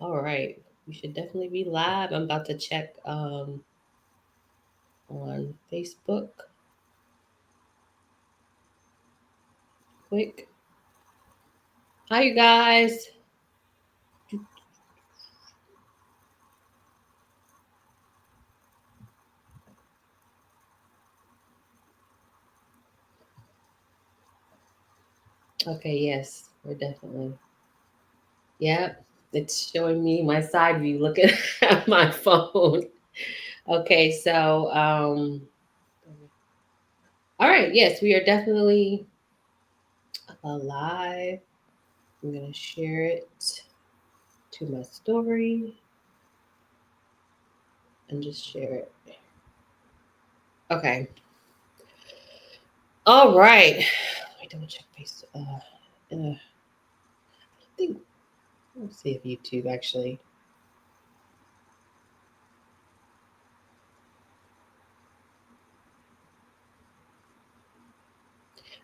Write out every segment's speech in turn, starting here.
All right. We should definitely be live. I'm about to check on Facebook quick. Hi, you guys. Okay, yes, we're definitely. Yep, it's showing me my side view looking at my phone. Okay, so all right, yes, we are definitely alive. I'm gonna share it to my story and just share it. Okay. All right. Wait, double check face. I think let's see if YouTube actually.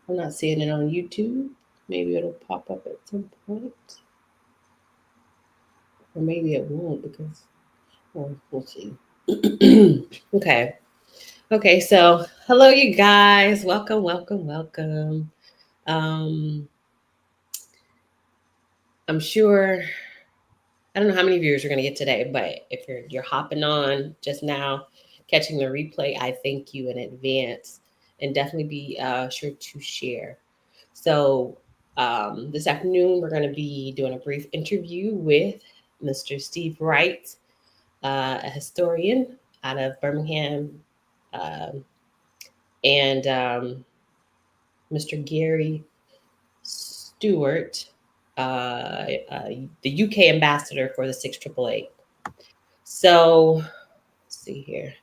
I'm not seeing it on YouTube. Maybe it'll pop up at some point, or maybe it won't because well, we'll see. Okay. Okay. So, hello, you guys. Welcome, welcome, welcome. Um, I'm sure I don't know how many viewers we're gonna get today, but if you're hopping on just now, catching the replay, I thank you in advance, and definitely be sure to share. So this afternoon we're gonna be doing a brief interview with Mr. Steve Wright, a historian out of Birmingham, um, and Mr. Garry Stewart, uh, the UK ambassador for the 6888. So let's see here.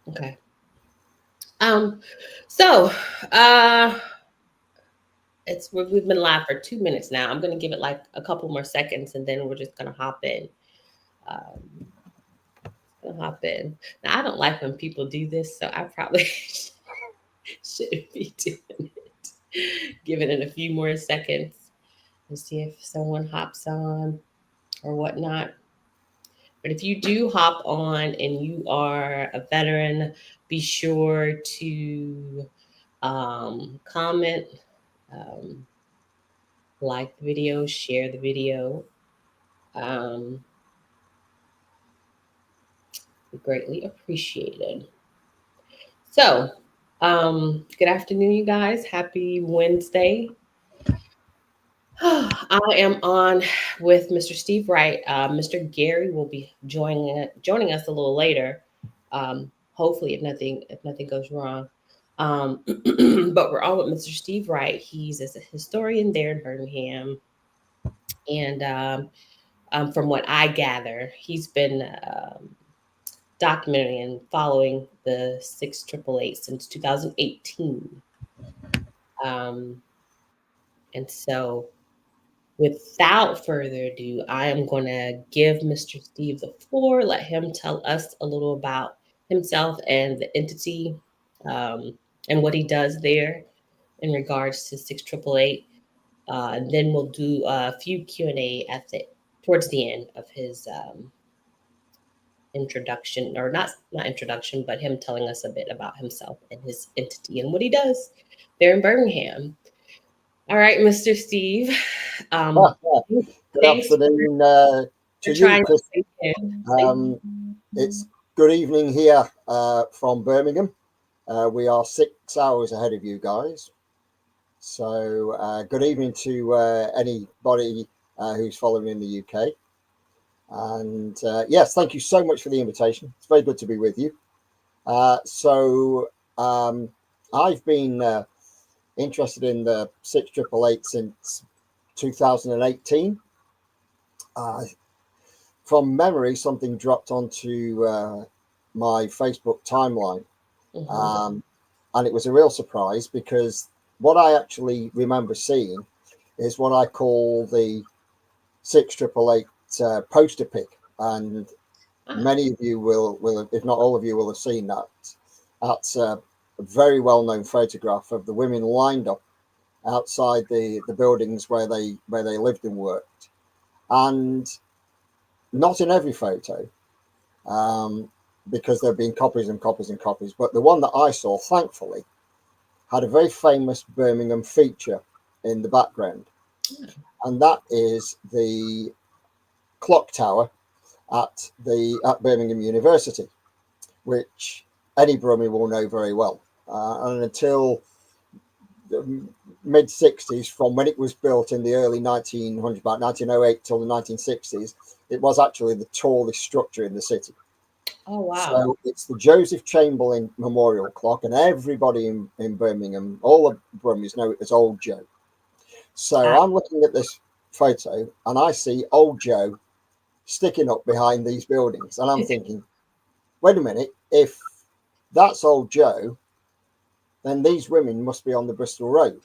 Okay. Um, so uh we've been live for 2 minutes now. I'm gonna give it like a couple more seconds and then we're just gonna hop in. Um gonna hop in. Now I don't like when people do this, so I probably shouldn't be doing it. Giving it a few more seconds and see if someone hops on or whatnot. But if you do hop on and you are a veteran, be sure to comment, um, like the video, share the video. Um, greatly appreciated. So, good afternoon, you guys. Happy Wednesday. I am on with Mr. Steve Wright. Mr. Garry will be joining us a little later. Hopefully, if nothing goes wrong. Um, but we're on with Mr. Steve Wright. He's a historian there in Birmingham, and from what I gather, he's been documenting and following the 6888 since 2018. Um, and so without further ado, I am going to give Mr. Steve the floor, let him tell us a little about himself and the entity, um, and what he does there in regards to 6888. And then we'll do a few Q&A towards the end of his introduction, or not introduction, but him telling us a bit about himself and his entity and what he does there in Birmingham. All right, Mr. Steve. Um, Good thanks afternoon for to you, trying to Chris. take in. It's good evening here from Birmingham. We are 6 hours ahead of you guys. So, good evening to anybody who's following in the UK. And yes, thank you so much for the invitation. It's very good to be with you. So, I've been interested in the 6888 since 2018. From memory, something dropped onto my Facebook timeline. Mhm. And it was a real surprise because what I actually remember seeing is what I call the 6888 poster pick. And Ah, many of you will, if not all of you, will have seen that at a very well-known photograph of the women lined up outside the buildings where they lived and worked, and not in every photo, because there have been copies and copies and copies, but the one that I saw, thankfully, had a very famous Birmingham feature in the background, and that is the clock tower at Birmingham University, which any Brummie will know very well. And until the mid 60s, from when it was built in the early 1900s, about 1908 till the 1960s, it was actually the tallest structure in the city. Oh, wow. So it's the Joseph Chamberlain Memorial Clock, and everybody in Birmingham, all the Brummies know it as Old Joe. So I'm looking at this photo and I see Old Joe sticking up behind these buildings, and I'm thinking, wait a minute, if that's Old Joe, then these women must be on the Bristol Road.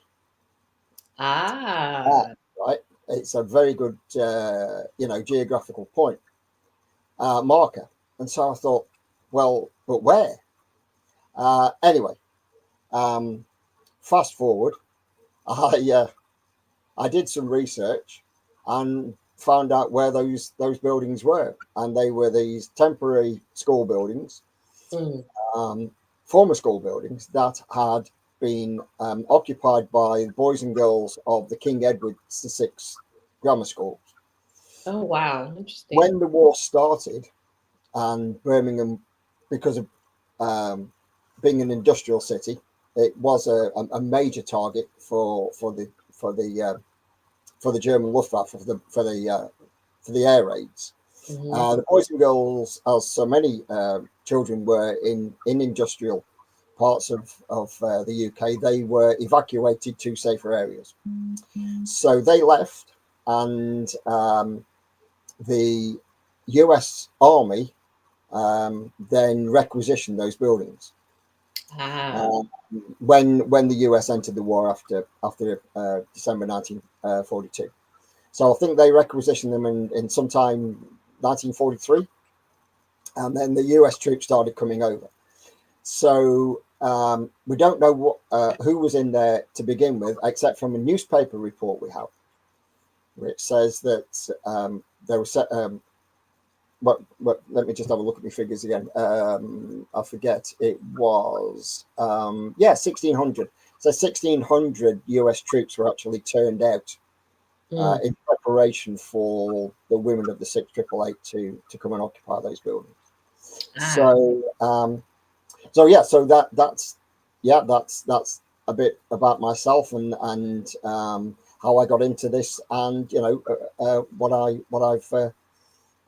Right. It's a very good, geographical point, marker. And so I thought, well, but where? Anyway, fast forward, I did some research and found out where those buildings were, and they were these temporary school buildings, former school buildings that had been occupied by the boys and girls of the King Edward VI grammar schools. Oh, wow. Interesting. When the war started, and Birmingham, because of being an industrial city, it was a major target for the German Luftwaffe, for the air raids. The boys and girls, as so many children were in industrial parts of the UK, they were evacuated to safer areas. So they left, and the US Army then requisitioned those buildings. When the US entered the war after December 1942. So I think they requisitioned them in sometime 1943, and then the US troops started coming over. So we don't know who was in there to begin with, except from a newspaper report we have, which says that there was let me just have a look at my figures again. I forget. It was 1,600. So 1,600 US troops were actually turned out in preparation for the women of the 688 to come and occupy those buildings. So that's a bit about myself and how I got into this, and a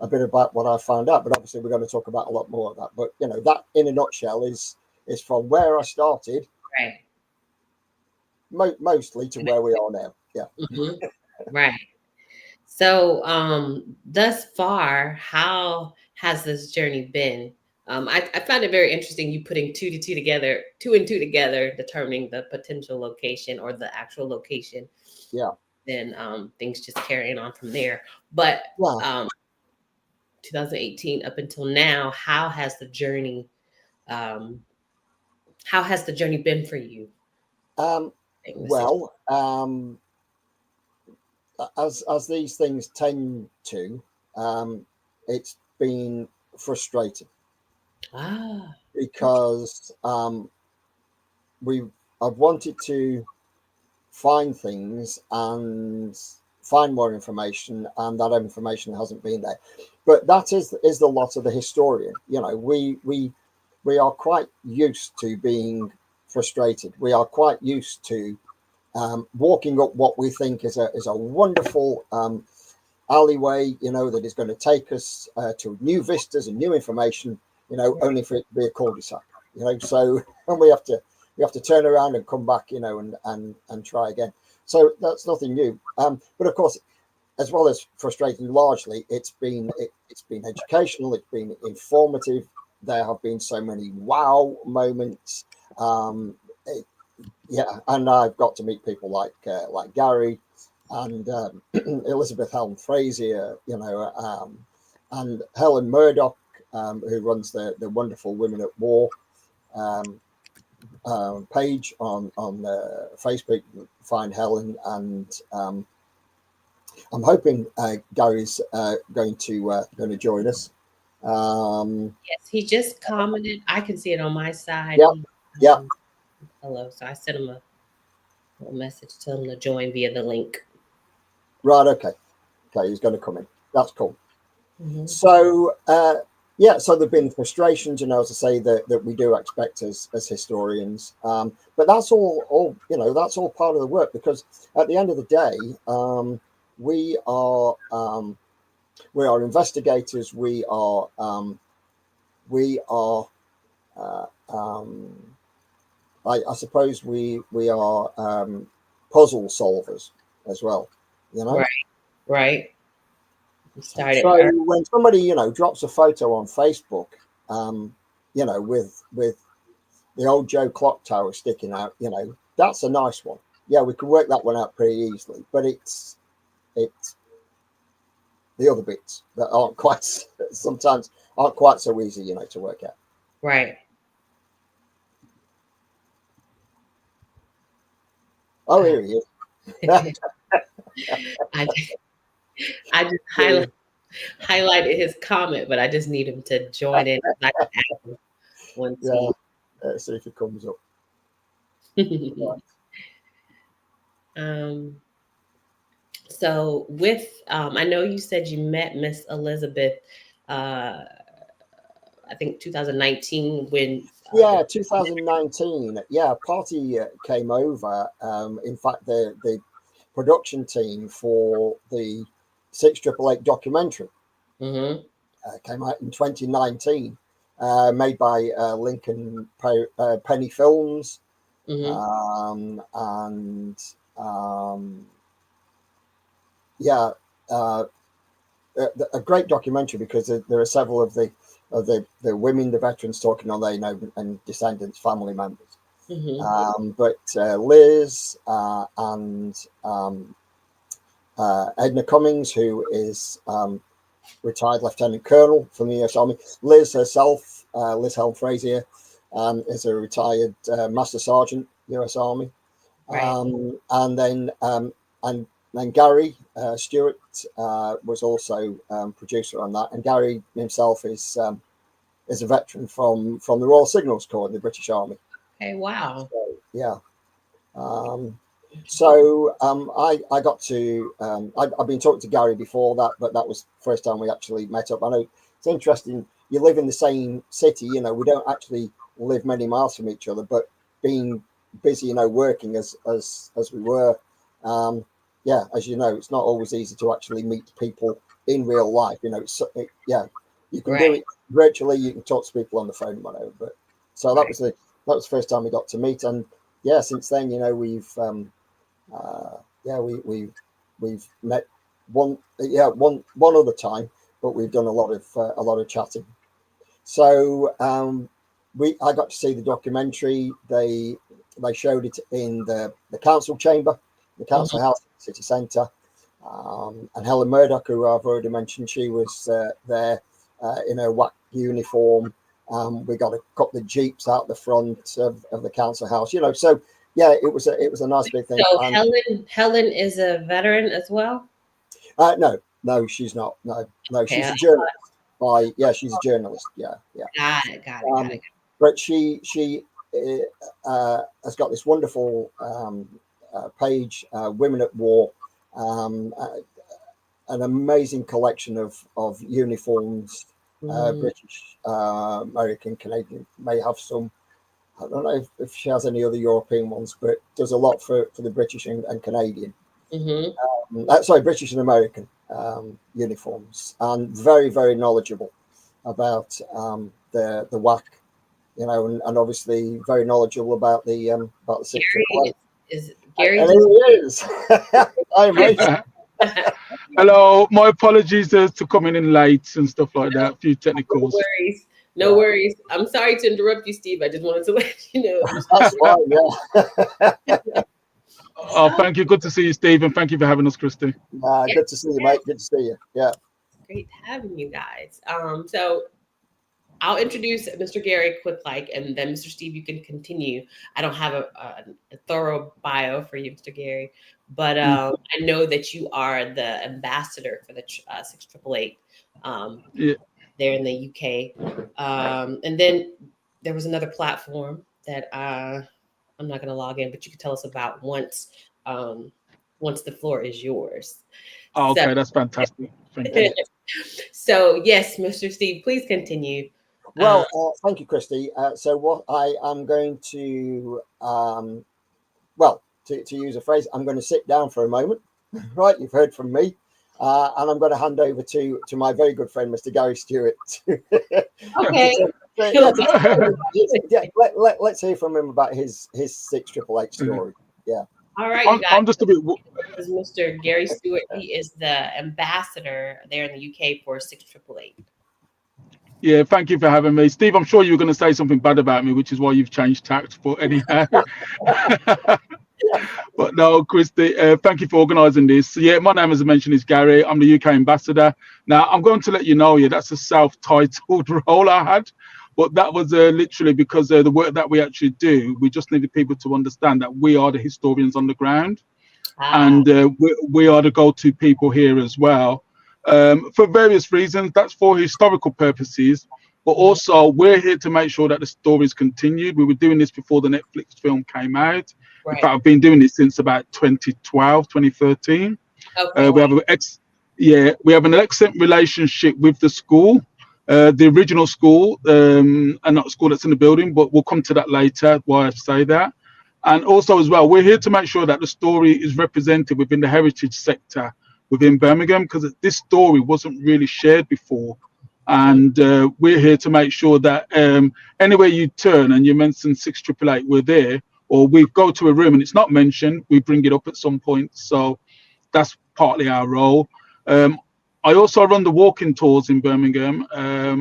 bit about what I found out. But obviously we're going to talk about a lot more of that. But that in a nutshell is from where I started, right, mostly to where we are now. Yeah. Right. So, thus far, how has this journey been? I found it very interesting you putting two and two together, determining the potential location or the actual location. Yeah. Then things just carrying on from there. But 2018 up until now, how has the journey been for you? Well, as these things tend to, it's been frustrating because I've wanted to find things and find more information, and that information hasn't been there. But that is the lot of the historian. We are quite used to being frustrated. We are quite used to walking up what we think is a wonderful alleyway, that is going to take us to new vistas and new information, only for it to be a cul-de-sac, so and we have to turn around and come back, and try again. So that's nothing new. But of course, as well as frustrating, largely it's been educational, it's been informative. There have been so many wow moments. And I've got to meet people like Garry and Elizabeth Helm Frazier, and Helen Murdoch, who runs the wonderful Women at War page on Facebook. Find Helen, and I'm hoping Gary's going to join us. Yes, he just commented. I can see it on my side. Yeah, yeah. Hello. So I sent him a little message, tell him to join via the link. Right. Okay. He's going to come in. That's cool. Mm-hmm. So yeah, so there've been frustrations, as I say, that we do expect as historians, but that's all that's all part of the work, because at the end of the day, we are investigators. We are I suppose we are puzzle solvers as well, Right. We started. So when somebody drops a photo on Facebook, with the old Joe clock tower sticking out, that's a nice one. Yeah, we can work that one out pretty easily, but it's the other bits that aren't quite sometimes aren't quite so easy, to work out. Right. Oh, here he is. I just highlighted his comment, but I just need him to join in. I can ask him once Let's see if it comes up. So with I know you said you met Miss Elizabeth I think 2019 when 2019. Yeah, party came over. In fact, the production team for the 688 documentary came out in 2019, made by Lincoln Penny Films, and yeah, a great documentary, because there are several of the women, the veterans, talking on there, and descendants, family members. But Liz and Edna Cummings, who is retired Lieutenant Colonel from the US Army. Liz herself, Liz Helen Frazier, is a retired Master Sergeant, US Army. Right. And then Garry Stewart was also producer on that, and Garry himself is a veteran from the Royal Signals Corps in the British Army. Okay, wow. So, yeah. So I got to I've been talking to Garry before that, but that was the first time we actually met up. I know it's interesting. You live in the same city, we don't actually live many miles from each other, but being busy, working as we were, yeah, as you know, it's not always easy to actually meet people in real life. Yeah, you can do it virtually. You can talk to people on the phone, whatever. But so that was the first time we got to meet, and yeah, since then, we've we've met one other time, but we've done a lot of chatting. So I got to see the documentary. They showed it in the council chamber, the council house, city centre, and Helen Murdoch, who I've already mentioned, she was there in her WAC uniform. We got a couple of jeeps out the front of the council house, so yeah, it was a nice big thing. So Helen is a veteran as well? No, she's not. No, she's a journalist. She's a journalist. Yeah. Got it. But she has got this wonderful page, Women at War, an amazing collection of uniforms, British, American, Canadian. May have some. I don't know if she has any other European ones, but does a lot for the British and Canadian. Sorry, British and American uniforms, and very, very knowledgeable about the WAC, and obviously very knowledgeable about the 688. Is Garry? And he is. I'm right. Hello, my apologies to coming in late and stuff like that. A few technicals. No worries. I'm sorry to interrupt you, Steve. I just wanted to let you know. That's fine. Yeah. Oh, thank you. Good to see you, Steve, and thank you for having us, Christy. Good to see you, mate. Good to see you. Yeah. Great having you guys. So I'll introduce Mr. Garry quick, and then Mr. Steve, you can continue. I don't have a thorough bio for you, Mr. Garry, but I know that you are the ambassador for the 6888 there in the UK. And then there was another platform that I'm not going to log in, but you can tell us about once the floor is yours. Oh, okay, that's fantastic. Thank you. So, yes, Mr. Steve, please continue. Well, thank you, Christy. So what I am going to, to use a phrase, I'm going to sit down for a moment. Right, you've heard from me. And I'm going to hand over to my very good friend, Mr. Garry Stewart. Okay. Let's hear from him about his 6888 story. Yeah. All right, you guys. I'm just a bit. This is Mr. Garry Stewart. He is the ambassador there in the UK for 6888. Yeah, thank you for having me, Steve. I'm sure you were going to say something bad about me, which is why you've changed tact. But anyhow. But no, Christy, thank you for organising this. So, yeah, my name, as I mentioned, is Garry. I'm the UK ambassador. Now, I'm going to let you know, that's a self-titled role I had, but that was literally because the work that we actually do, we just needed people to understand that we are the historians on the ground, and we are the go-to people here as well, for various reasons. That's for historical purposes, but also we're here to make sure that the stories continued. We were doing this before the Netflix film came out. Right. In fact, I've been doing this since about 2012, 2013. Okay, we have an excellent relationship with the school, the original school, and not the school that's in the building, but we'll come to that later, why I say that. And also as well, we're here to make sure that the story is represented within the heritage sector within Birmingham, because this story wasn't really shared before. And we're here to make sure that anywhere you turn and you mention 6888, we're there. Or we go to a room and it's not mentioned, we bring it up at some point. So that's partly our role. I also run the walking tours in Birmingham. I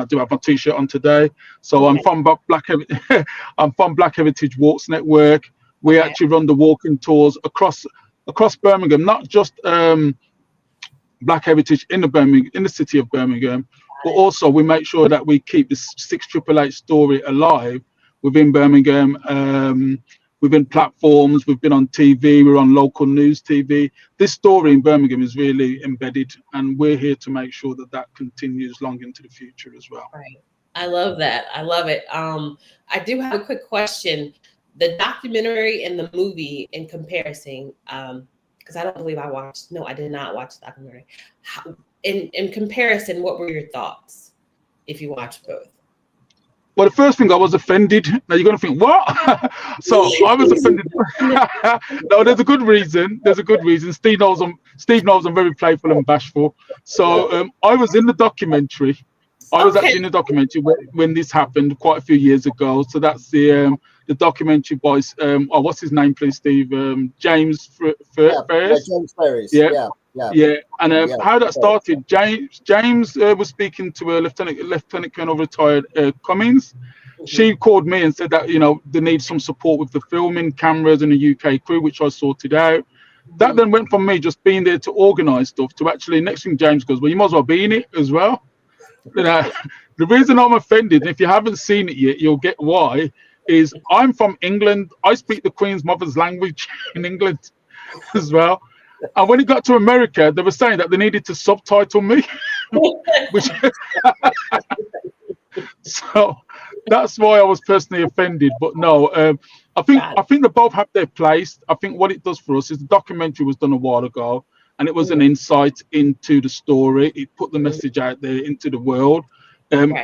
do have my T-shirt on today. So I'm from Black Heritage Walks Network. We actually run the walking tours across Birmingham, not just Black Heritage in the city of Birmingham, but also we make sure that we keep this 6888 story alive within Birmingham, within platforms. We've been on TV, we're on local news TV. This story in Birmingham is really embedded, and we're here to make sure that continues long into the future as well. Right. I love that. I love it. I do have a quick question. The documentary and the movie in comparison, because I don't believe I did not watch the documentary. In comparison, what were your thoughts if you watched both? Well, the first thing, I was offended. Now you're going to think, what? So I was offended. No, there's a good reason. Steve knows I'm very playful and bashful. So I was in the documentary. I was actually in the documentary when this happened quite a few years ago. So that's the documentary by what's his name, please, Steve? James Ferris. James Ferris. Yeah. And how that started, James was speaking to a Lieutenant Colonel retired Cummings. She called me and said that they need some support with the filming, cameras, and the UK crew, which I sorted out. That then went from me just being there to organise stuff to actually next thing James goes, well, you might as well be in it as well. The reason I'm offended, and if you haven't seen it yet, you'll get why, is I'm from England. I speak the Queen's mother's language in England as well. And when it got to America, they were saying that they needed to subtitle me, which so that's why I was personally offended. But no, I think they both have their place. I think what it does for us is the documentary was done a while ago, and it was an insight into the story. It put the message out there into the world.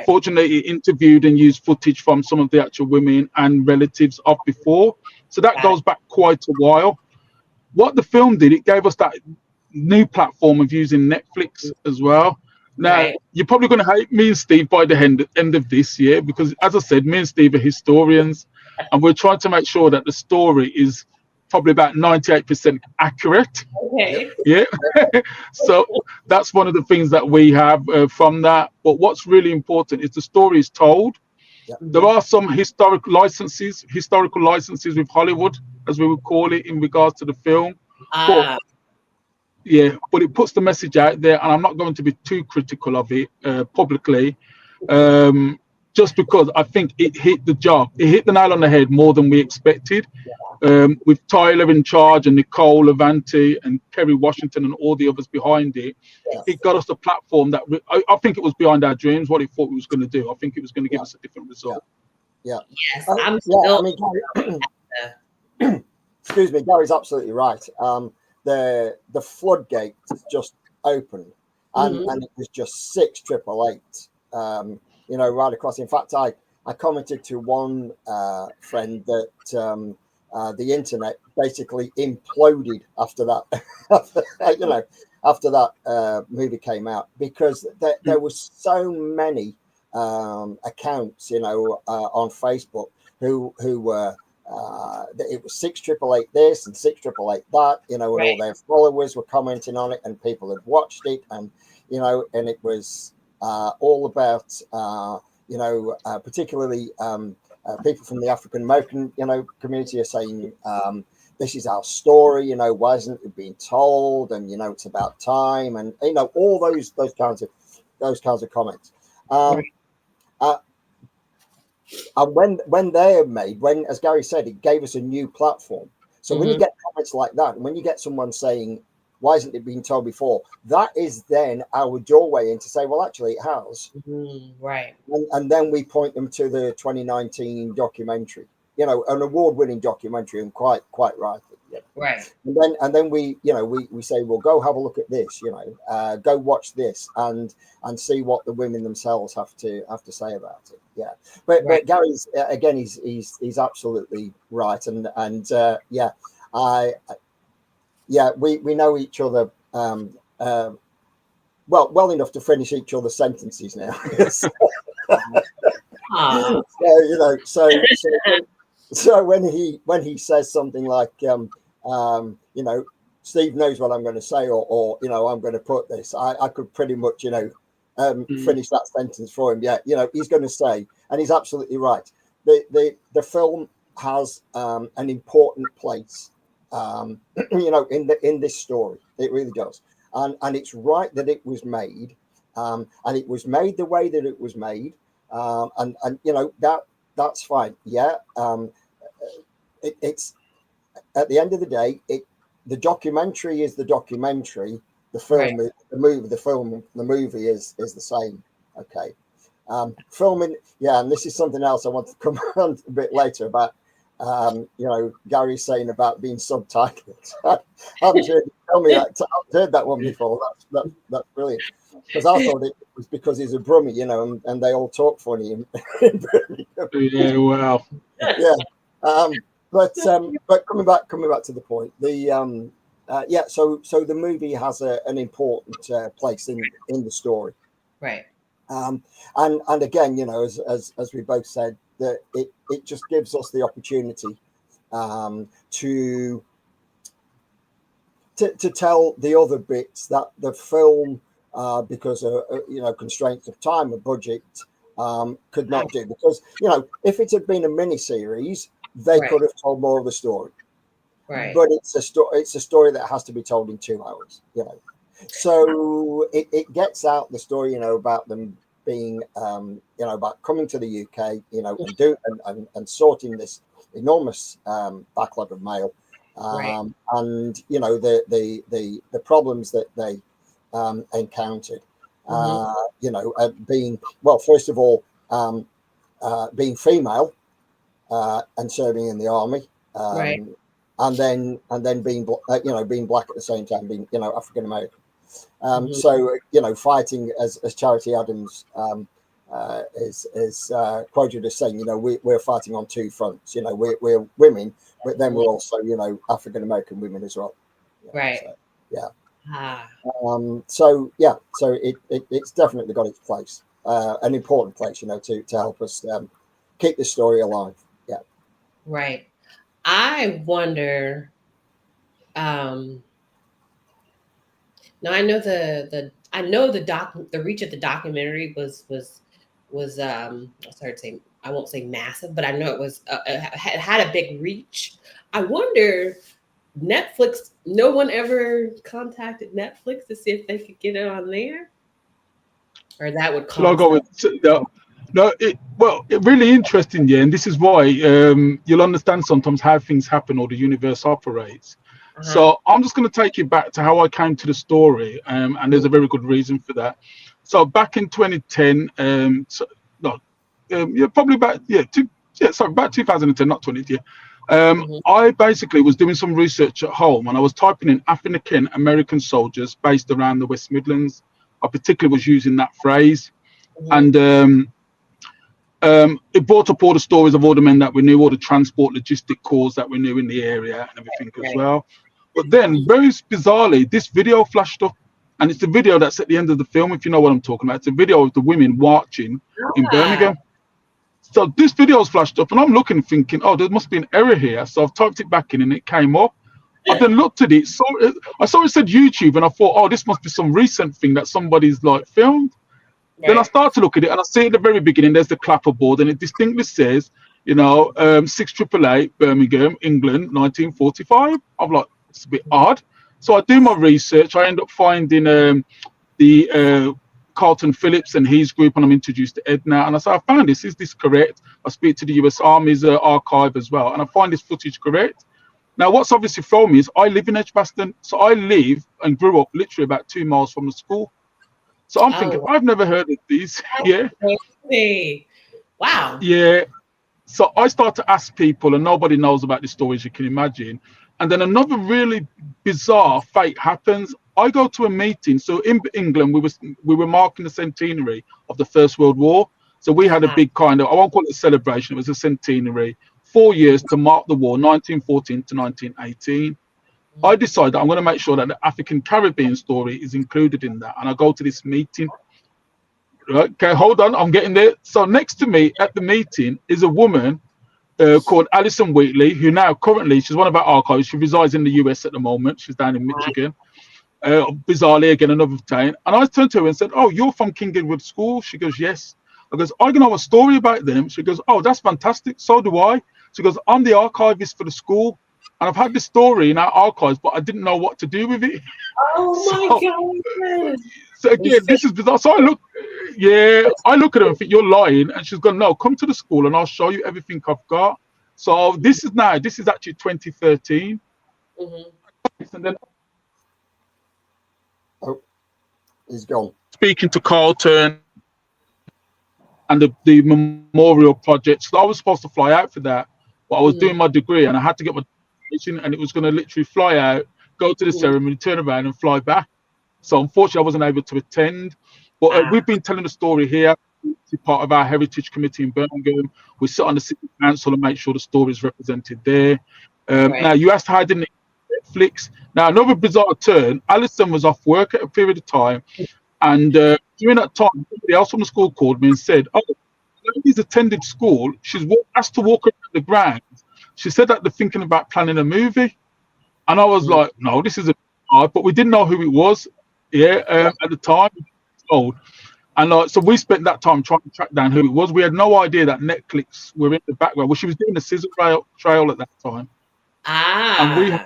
Fortunately, it interviewed and used footage from some of the actual women and relatives of before. So that goes back quite a while. What the film did, it gave us that new platform of using Netflix as well. Now, you're probably going to hate me and Steve by the end of this year, because, as I said, me and Steve are historians, and we're trying to make sure that the story is probably about 98% accurate. Okay. Yeah. So that's one of the things that we have from that. But what's really important is the story is told. Yeah. There are some historical licenses with Hollywood, as we would call it, in regards to the film. But it puts the message out there, and I'm not going to be too critical of it publicly. just because I think it hit the nail on the head more than we expected. With Tyler in charge and Nicole Avanti and Kerry Washington and all the others behind it, it got us a platform that I think it was behind our dreams, what it thought it was going to do. I think it was going to give us a different result. Yeah. Yes, I'm still. I mean, excuse me, Gary's absolutely right. The floodgates just opened, and it was just 688. Right across. In fact, I commented to one friend that the internet basically imploded after that. After that movie came out, because there was so many accounts, on Facebook who were. It was 6888 this and 6888 that, and all their followers were commenting on it, and people had watched it, and and it was all about particularly people from the African American community are saying this is our story, why isn't it being told, and it's about time, and all those kinds of comments. And when they are made, as Garry said, it gave us a new platform. So when you get comments like that, and when you get someone saying, why isn't it being told before? That is then our doorway in to say, well, actually it has. Right. And then we point them to the 2019 documentary, an award-winning documentary, and quite rightly. Right. And then we say, well, go have a look at this, go watch this and see what the women themselves have to say about it. Yeah. But Gary's again, he's absolutely right. And we know each other well enough to finish each other's sentences now. So when he says something like Steve knows what I'm going to say, or I'm going to put this, I could pretty much finish that sentence for him. He's going to say, and he's absolutely right, the film has an important place in this story. It really does, and it's right that it was made, and it was made the way that it was made, and that's fine. It's at the end of the day, the documentary is the documentary. The film, the movie is the same. Okay, filming. Yeah, and this is something else I want to come on a bit later about. Gary saying about being subtitled. I haven't heard, tell me that. I've heard that one before. That's brilliant. Because I thought it was because he's a Brummie, and they all talk funny in Birmingham. Yeah, well. Yeah. But coming back to the point, so the movie has an important place in the story, right? And again, as we both said, that it just gives us the opportunity to tell the other bits that the film, because of constraints of time and budget, could not do. Because if it had been a mini series, they could have told more of the story. Right. But it's a story that has to be told in 2 hours. So it gets out the story, about them being, about coming to the UK, and sorting this enormous backlog of mail, and the problems that they encountered, being, well, first of all, being female and serving in the army, and then being being black at the same time, being African American. So fighting, as Charity Adams is quoted as saying, we're fighting on 2 fronts. We're women, but then we're also African American women as well. Right. So it's definitely got its place, an important place, to help us keep the story alive. Yeah. Right. I wonder. Now I know the reach of the documentary was I won't say massive, but I know it was had a big reach. I wonder, Netflix. No one ever contacted Netflix to see if they could get it on there. or that would Shall I cause go her. with no? No, it really interesting, yeah, and this is why you'll understand sometimes how things happen or the universe operates. Uh-huh. So I'm just going to take you back to how I came to the story, and there's a very good reason for that. So back in 2010, no, yeah, probably about sorry, about 2010, not 20, yeah. Mm-hmm. I basically was doing some research at home, and I was typing in African American soldiers based around the West Midlands. I particularly was using that phrase, Mm-hmm. and it brought up all the stories of all the men that we knew, all the transport logistic calls that we knew in the area and everything as Right. well. But then, very bizarrely, this video flashed up, and it's the video that's at the end of the film, if you know what I'm talking about. It's a video of the women marching in Ah, Birmingham. So this video's flashed up, and I'm looking, thinking, oh, there must be an error here. So I've typed it back in, and it came up. I've then looked at it, I saw it said YouTube, and I thought, oh, this must be some recent thing that somebody's like filmed. Then I right. start to look at it, and I see at the very beginning there's the clapperboard, and it distinctly says, 6888 Birmingham, England, 1945. I'm like, it's a bit odd. So I do my research. I end up finding the Carlton Phillips and his group, and I'm introduced to Edna. And I say, I found this. Is this correct? I speak to the US Army's archive as well, and I find this footage correct. Now, what's obviously thrown me is I live in Edgbaston, so I live and grew up literally about 2 miles from the school. So I'm thinking, Oh, I've never heard of these. Yeah, wow. Crazy. Wow. yeah. So I start to ask people, and nobody knows about this story, as you can imagine. And then another really bizarre fate happens. I go to a meeting. So in England, we were marking the centenary of the First World War. So we had a Uh-huh. big kind of, I won't call it a celebration, it was a centenary, 4 years to mark the war, 1914 to 1918. I decided that I'm going to make sure that the African Caribbean story is included in that. And I go to this meeting. Right, okay, hold on, I'm getting there. So next to me at the meeting is a woman called Alison Wheatley, who now currently she's one of our archives. She resides in the US at the moment. She's down in Michigan. Bizarrely, again, another town. And I turned to her and said, "Oh, you're from King Edward School?" She goes, "Yes." I goes, "I know a story about them." She goes, "Oh, that's fantastic. So do I." She goes, "I'm the archivist for the school, and I've had this story in our archives, but I didn't know what to do with it." Oh my So God. So We again, said, this is bizarre. So I look at her and think you're lying, and she's gone, no, come to the school and I'll show you everything I've got. So this is actually 2013, mhm. and then Oh, he's gone. speaking to Carlton and the memorial project. So I was supposed to fly out for that, but I was Mhm. doing my degree and I had to get my dissertation, and it was going to literally fly out, go to the Mhm. ceremony, turn around, and fly back. So unfortunately, I wasn't able to attend. But Ah, we've been telling the story here. It's part of our heritage committee in Birmingham. We sit on the city council and make sure the story is represented there. right. Now, you asked how didn't it Netflix. Now, another bizarre turn. Alison was off work at a period of time, and during that time, somebody else from the school called me and said, "Oh, lady's attended school. She's asked to walk around the grounds. She said that they're thinking about planning a movie." And I was Mhm. like, no, this is a hard, but we didn't know who it was. Yeah, Right. at the time, told. And so we spent that time trying to track down who it was. We had no idea that Netflix were in the background. Well, she was doing the scissor trail at that time, and we Ah,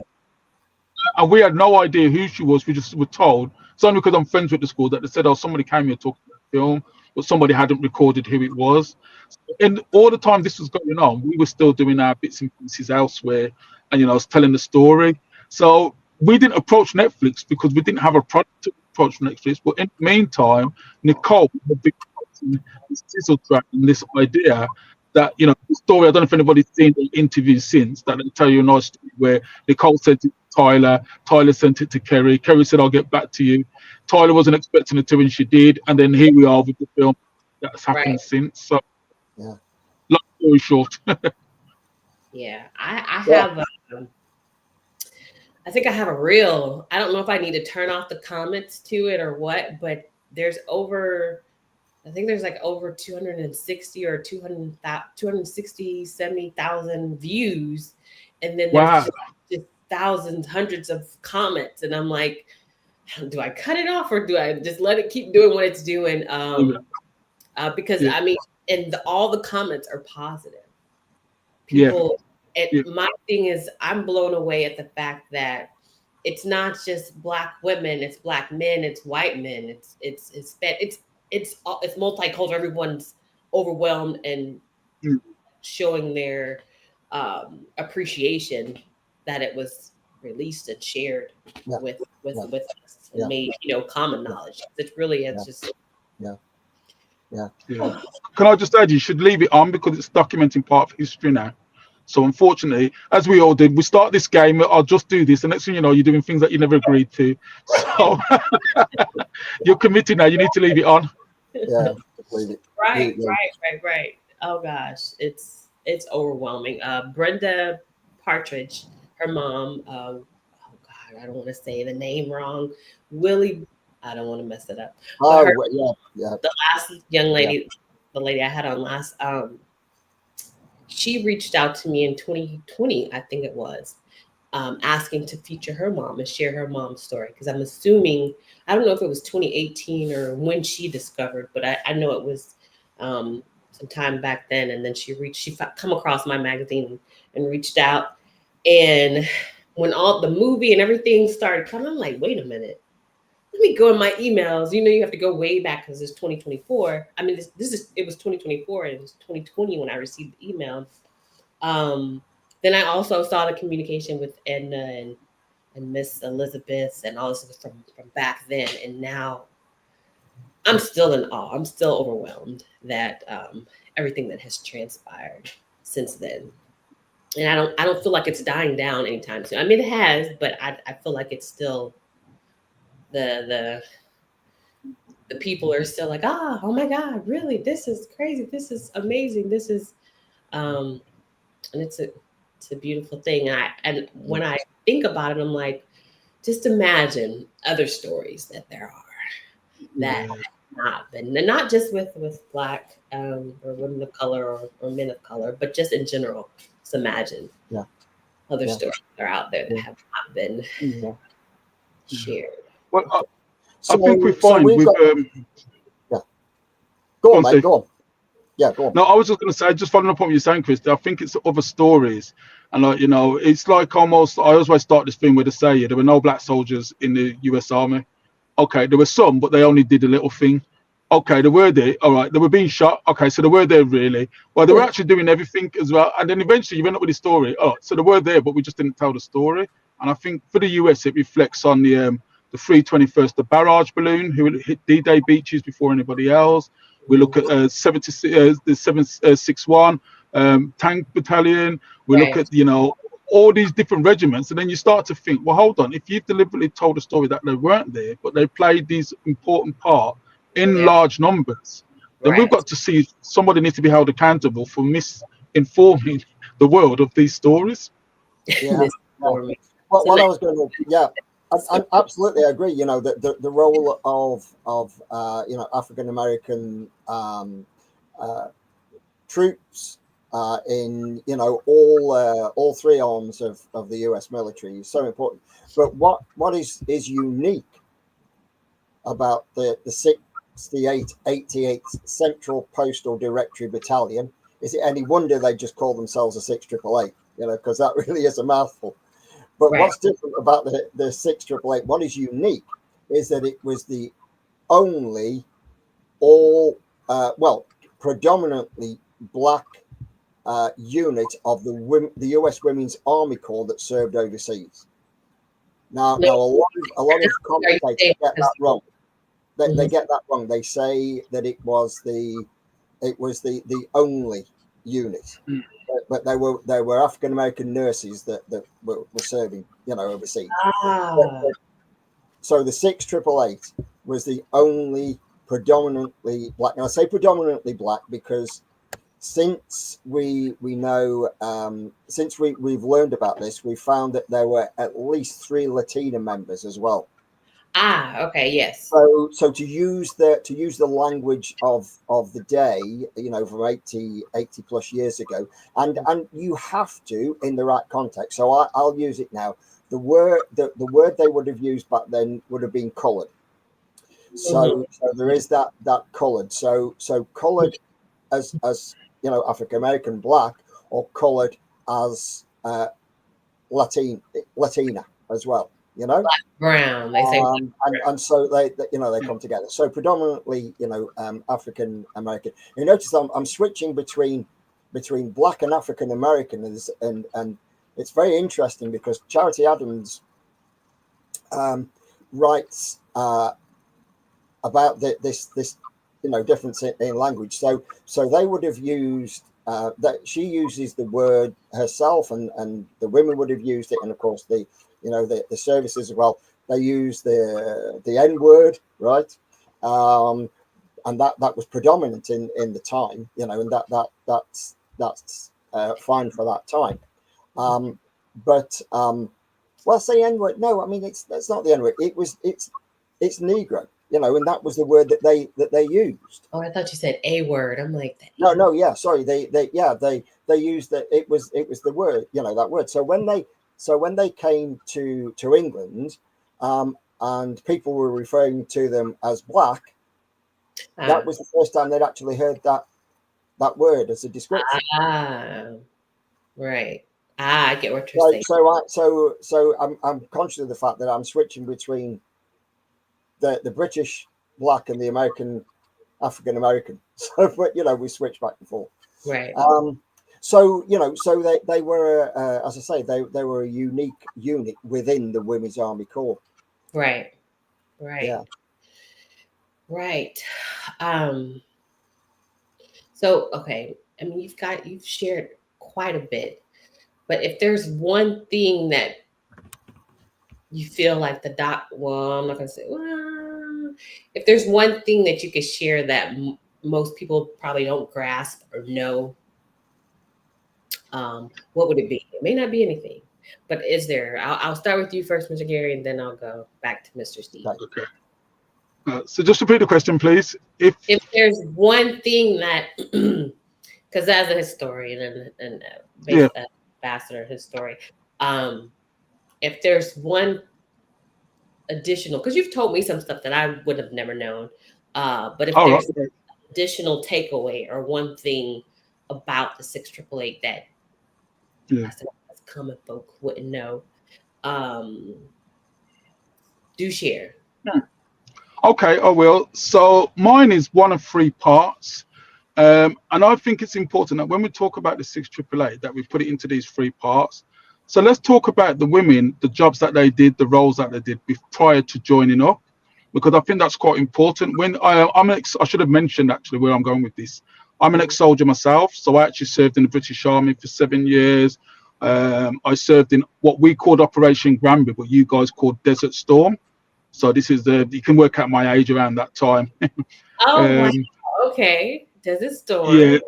and we had no idea who she was. We just were told. It's only because I'm friends with the school that they said, "Oh, somebody came here talking about the film," but somebody hadn't recorded who it was. And all the time this was going on, we were still doing our bits and pieces elsewhere, and I was telling the story. So we didn't approach Netflix because we didn't have a product to approach Netflix. But in the meantime, Nicole had been promoting this sizzle track and this idea that the story. I don't know if anybody's seen the interviews since that they tell you a nice story where Nicole sent it to Tyler, Tyler sent it to Kerry, Kerry said I'll get back to you. Tyler wasn't expecting it to, and she did, and then here we are with the film that's right. happened since. So Yeah. long story short. Yeah. I Yeah. have. I think I have a reel. I don't know if I need to turn off the comments to it or what, but there's over. I think there's like over 260 or 260, 70,000 views. And then there's Wow. just thousands, hundreds of comments. And I'm like, do I cut it off or do I just let it keep doing what it's doing? Because Yeah, I mean, and all the comments are positive. yeah, People, yeah, my thing is, I'm blown away at the fact that it's not just black women, it's black men, it's white men, it's it's multicultural. Everyone's overwhelmed and Mm. showing their appreciation that it was released and shared Yeah, yeah, with us and yeah, made common yeah, knowledge. It's really yeah, it's just yeah, yeah. Yeah. Can I just add, you should leave it on because it's documenting part of history now. So unfortunately, as we all did, we start this game. I'll just do this, and next thing you know, you're doing things that you never agreed to. So you're committed now. You need to leave it on. Yeah, just leave it. Leave right, it alone. right. Oh gosh, it's overwhelming. Brenda Partridge, her mom. Oh God, I don't want to say the name wrong. Willie, I don't want to mess it up. But Oh, her yeah, yeah, the last young yeah. lady, the lady I had on last, she reached out to me in 2020, I think it was, asking to feature her mom and share her mom's story. Because I'm assuming, I don't know if it was 2018 or when she discovered, but I know it was some time back then. And then she come across my magazine and reached out. And when all the movie and everything started coming, I'm like, wait a minute. Let me go in my emails. You have to go way back because it's 2024. I mean, it was 2024 and it was 2020 when I received the email. Um, then I also saw the communication with Edna and Miss Elizabeth and all this was from back then. And now I'm still in awe. I'm still overwhelmed that everything that has transpired since then. And I don't feel like it's dying down anytime soon. I mean, it has, but I feel like it's still the the people are still like, oh my God, really? This is crazy. This is amazing. This is um and it's a beautiful thing. And when I think about it, I'm like, just imagine other stories that there are that Yeah. have not been, and not just with Black or women of color or men of color, but just in general. Just imagine Yeah, other yeah, stories that are out there that yeah, have not been yeah. shared. Well, I think we So find we've with got, yeah. Go go on, on, mate. Steve. Go on. Yeah, go on. No, I was just going to say, just following up on what you're saying, Chris. I think it's other stories, and it's like almost. I always start this thing with a say, there were no black soldiers in the U.S. Army. Okay, there were some, but they only did a little thing. Okay, they were there. All right, they were being shot. Okay, so they were there really. Well, they were actually doing everything as well. And then eventually you end up with the story. Oh, so they were there, but we just didn't tell the story. And I think for the US, it reflects on the 321st, the barrage balloon, who hit D-Day beaches before anybody else. We look at 76, the 761 tank battalion. We look Right. at all these different regiments, and then you start to think, well, hold on, if you've deliberately told a story that they weren't there, but they played this important part in Yeah. large numbers, then we've Right. got to see somebody needs to be held accountable for misinforming the world of these stories. Yeah, This yeah. for me. What So I was going to, yeah, I absolutely agree. The role of African American uh, troops in all three arms of the U.S. military is so important. But what is unique about the 88th Central Postal Directory Battalion? Is it any wonder they just call themselves a 6888? Because that really is a mouthful. But right. what's different about the 6888, what is unique, is that it was the only predominantly black unit of the U.S. Women's Army Corps that served overseas. Now, No, a lot of are you commentators saying get that wrong. They Mhm. get that wrong. They say that it was the only unit, but they were African American nurses that were serving overseas. Ah, So the 6888 was the only predominantly black. And I say predominantly black because since we've learned about this, we found that there were at least 3 Latina members as well. okay, yes. So to use the language of the day, from 80 plus years ago, and you have to in the right context. So I'll use it now. The word they would have used back then would have been colored. Mhm. So there is that colored. So colored as African American black, or colored as Latina as well. you know. Brown. They say black, And so they they come together. So predominantly, African American. You notice I'm switching between black and African American, and it's very interesting because Charity Adams writes about this difference in language. So they would have used that she uses the word herself, and the women would have used it, and of course the services as well. They use the N word, right? And that was predominant in the time, and that's fine for that time. But well, say N word. No, I mean that's not the N word. It's Negro, and that was the word that they used. Oh, I thought you said a word. I'm like that. No, yeah, sorry. They used that. It was the word, that word. So when they came to England, and people were referring to them as black, that was the first time they'd actually heard that word as a description. Right. I get what you're saying. So I'm conscious of the fact that I'm switching between the British black and the American African American. So we switch back and forth. Right. So they were, as I say, they were a unique unit within the Women's Army Corps. Right. Yeah. Right. So okay, I mean you've shared quite a bit, but if there's one thing that you feel like I'm not gonna say, well, if there's one thing that you could share that most people probably don't grasp or know, what would it be? It may not be anything, but is there? I'll start with you first, Mr. Garry, and then I'll go back to Mr. Steve. Okay. So just repeat the question, please. If there's one thing that, because as a historian and ambassador historian, if there's one additional, because you've told me some stuff that I would have never known, but if there's an additional takeaway or one thing about the 688 that common folk wouldn't know, do share. Okay, I will. So mine is one of 3 parts. And I think it's important that when we talk about the 688, that we put it into these 3 parts. So let's talk about the women, the jobs that they did, the roles that they did prior to joining up, because I think that's quite important. When I should have mentioned actually where I'm going with this. I'm an ex-soldier myself, so I actually served in the British Army for 7 years. I served in what we called Operation Granby, what you guys called Desert Storm. So this is you can work out my age around that time. Wow. Okay. Desert Storm.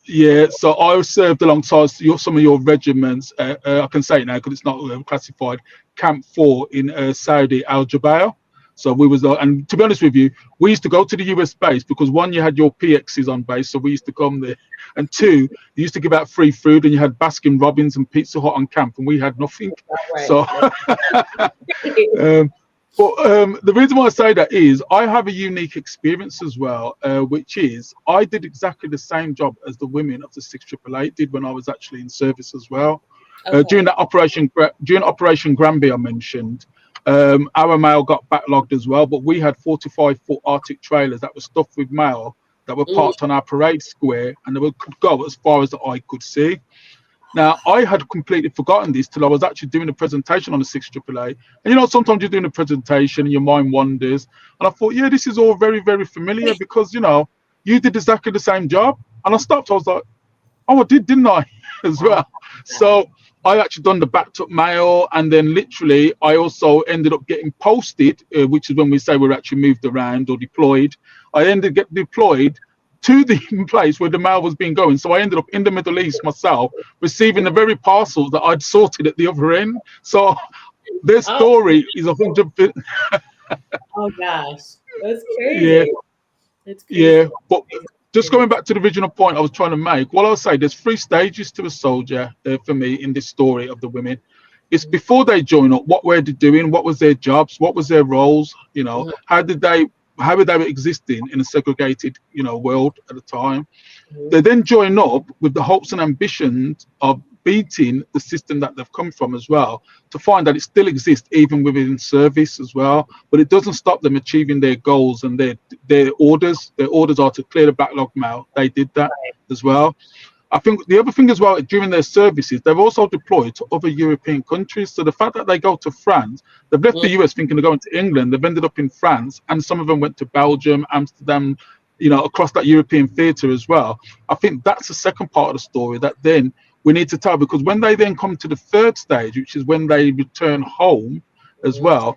Yeah. So I served alongside some of your regiments. I can say it now because it's not classified. Camp 4 in Saudi Al Jubail. So we was, and to be honest with you, we used to go to the US base because 1, you had your PXs on base, so we used to come there, and 2, you used to give out free food, and you had Baskin Robbins and Pizza Hut on camp, and we had nothing. Right. So, but the reason why I say that is I have a unique experience as well, which is I did exactly the same job as the women of the 688 did when I was actually in service as well. Okay. During Operation Granby I mentioned. Our mail got backlogged as well, but we had 45-foot Arctic trailers that were stuffed with mail that were parked on our parade square, and they could go as far as the eye could see. Now, I had completely forgotten this till I was actually doing a presentation on the 688. And sometimes you're doing a presentation and your mind wanders. And I thought, yeah, this is all very, very familiar because, you did exactly the same job. And I stopped. I was like, oh, I did, didn't I? as well. So I actually done the backed up mail, and then literally I also ended up getting posted, which is when we say we're actually moved around or deployed. I ended up getting deployed to the place where the mail was being going. So I ended up in the Middle East myself, receiving the very parcels that I'd sorted at the other end. So their story is 100%. Oh gosh, that's crazy. Yeah, that's crazy. Yeah, but just going back to the original point I was trying to make, what I'll say, there's 3 stages to a soldier for me in this story of the women. It's before they join up, what were they doing, what was their jobs, what was their roles, how were they existing in a segregated, world at the time. They then join up with the hopes and ambitions of beating the system that they've come from as well, to find that it still exists even within service as well. But it doesn't stop them achieving their goals and their orders. Their orders are to clear the backlog mail. They did that as well. I think the other thing as well, during their services, they've also deployed to other European countries. So the fact that they go to France, they've left the US thinking they're going to England, they've ended up in France, and some of them went to Belgium, Amsterdam, across that European theatre as well. I think that's the second part of the story that then we need to tell, because when they then come to the third stage, which is when they return home as well,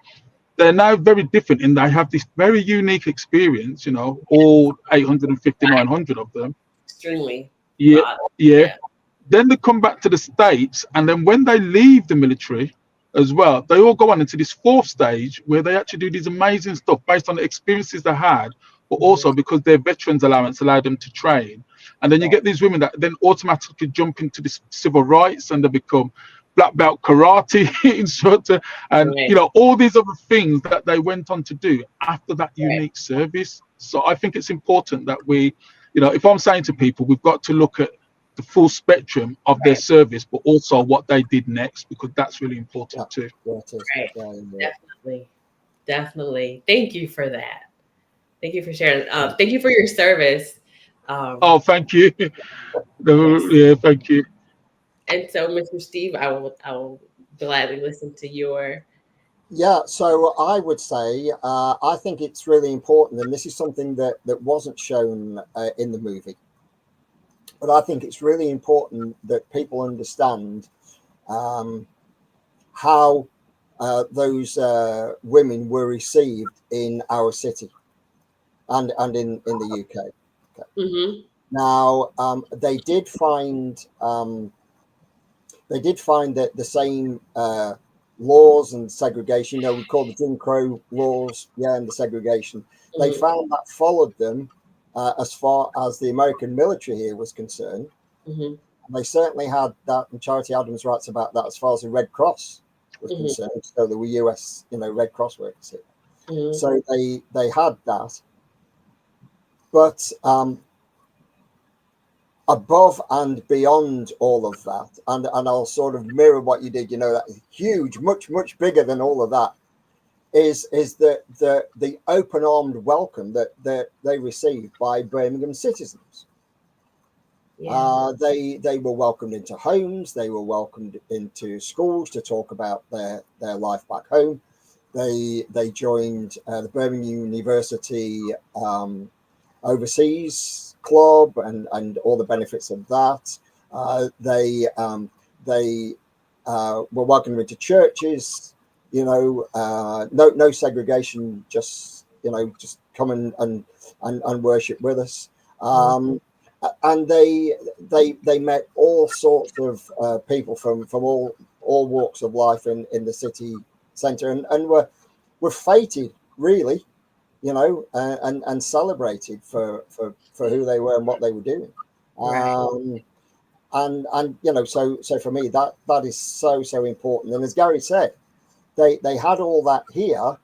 they're now very different in they have this very unique experience, all 850, 900 of them. Extremely. Yeah, yeah. Then they come back to the States, and then when they leave the military as well, they all go on into this fourth stage where they actually do these amazing stuff based on the experiences they had, but also because their veterans allowance allowed them to train. And then you get these women that then automatically jump into this civil rights, and they become black belt karate instructor, and all these other things that they went on to do after that unique service. So I think it's important that we, if I'm saying to people, we've got to look at the full spectrum of their service, but also what they did next, because that's really important too. Definitely. Thank you for that. Thank you for sharing. Thank you for your service. Thank you. Yeah, thank you. And so, Mr. Steve, I will gladly listen to your. Yeah, so I would say I think it's really important, and this is something that wasn't shown in the movie, but I think it's really important that people understand how those women were received in our city and in the UK. Okay. Now they did find that the same laws and segregation, we call the Jim Crow laws, and the segregation. They found that followed them as far as the American military here was concerned. And they certainly had that, and Charity Adams writes about that as far as the Red Cross was concerned. So there were US, Red Cross workers here. So they had that. But above and beyond all of that, and I'll sort of mirror what you did, that huge, much bigger than all of that, is the open-armed welcome that they received by Birmingham citizens. They were welcomed into homes, they were welcomed into schools to talk about their life back home. They joined the Birmingham University overseas club and all the benefits of that. They were welcomed into churches, no segregation, just come and worship with us. And they met all sorts of people from all walks of life in the city centre, and were feted really, and celebrated for who they were and what they were doing. And so for me that is so important. And as Garry said, they had all that here,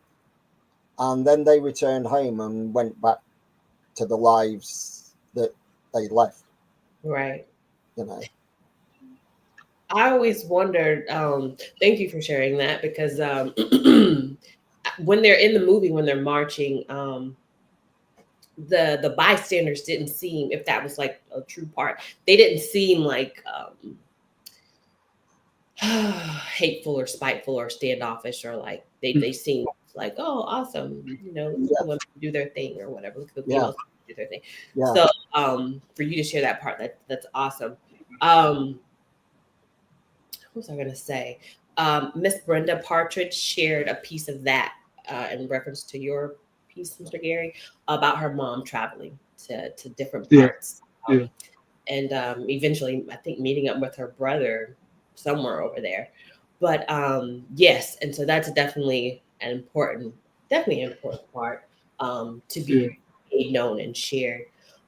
and then they returned home and went back to the lives that they left. I always wondered, thank you for sharing that, because when they're in the movie, when they're marching, the bystanders didn't seem, if that was like a true part, they didn't seem like hateful or spiteful or standoffish, or like they seemed like, oh, awesome, look at the women do their thing or whatever, look at the females do their thing. So for you to share that part, that's awesome. What was I gonna say? Miss Brenda Partridge shared a piece of that in reference to your piece, Mr. Garry, about her mom traveling to different parts, and eventually, I think, meeting up with her brother somewhere over there. But yes, and so that's definitely an important part to be made known and shared.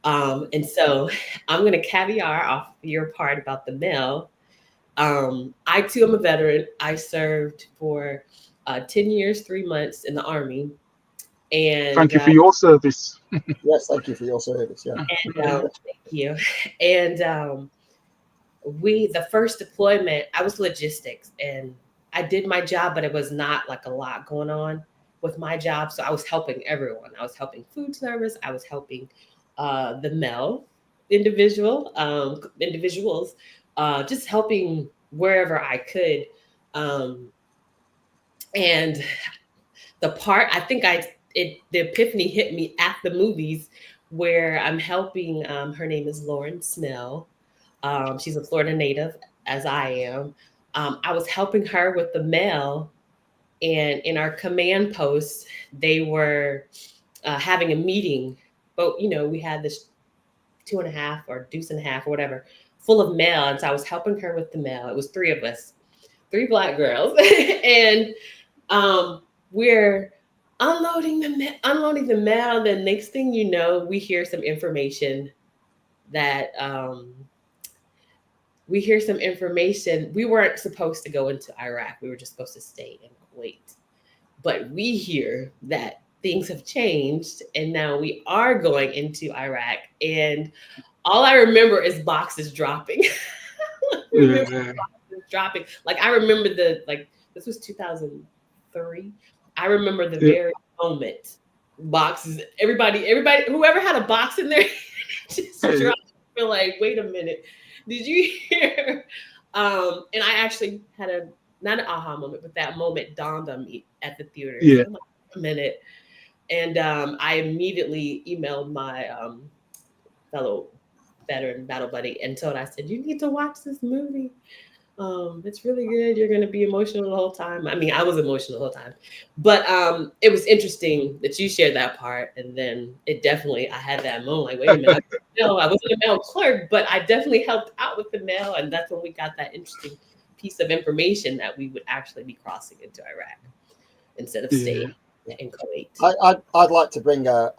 And so I'm going to caveat off your part about the mail. I too am a veteran. I served for 10 years, 3 months in the Army. And thank you for your service. Yes, thank you for your service. Yeah. And thank you. And the first deployment, I was logistics and I did my job, but it was not like a lot going on with my job. So I was helping everyone. I was helping food service. I was helping the male individuals, just helping wherever I could. Um, and the part I think the epiphany hit me at the movies where I'm helping. Her name is Lauren Snell. She's a Florida native, as I am. I was helping her with the mail, and in our command post, they were having a meeting. But we had this 2.5 or deuce and a half or whatever full of mail, and so I was helping her with the mail. It was three of us, three Black girls, and we're unloading the mail. The next thing you know, we hear some information that we weren't supposed to go into Iraq. We were just supposed to stay in Kuwait. But we hear that things have changed and now we are going into Iraq. And all I remember is boxes dropping. Boxes dropping. Like I remember this was 2003. I remember the very moment boxes, everybody, whoever had a box in there just dropped. I feel like, wait a minute. Did you hear? And I actually had not an aha moment, but that moment dawned on me at the theater. Yeah. So I'm like, wait a minute. And I immediately emailed my fellow veteran battle buddy and told, I said, you need to watch this movie. It's really good. You're going to be emotional the whole time. I mean, I was emotional the whole time, but it was interesting that you shared that part. And then I had that moment like, wait a minute. I wasn't a mail clerk, but I definitely helped out with the mail. And that's when we got that interesting piece of information that we would actually be crossing into Iraq instead of staying in Kuwait. I'd like to bring a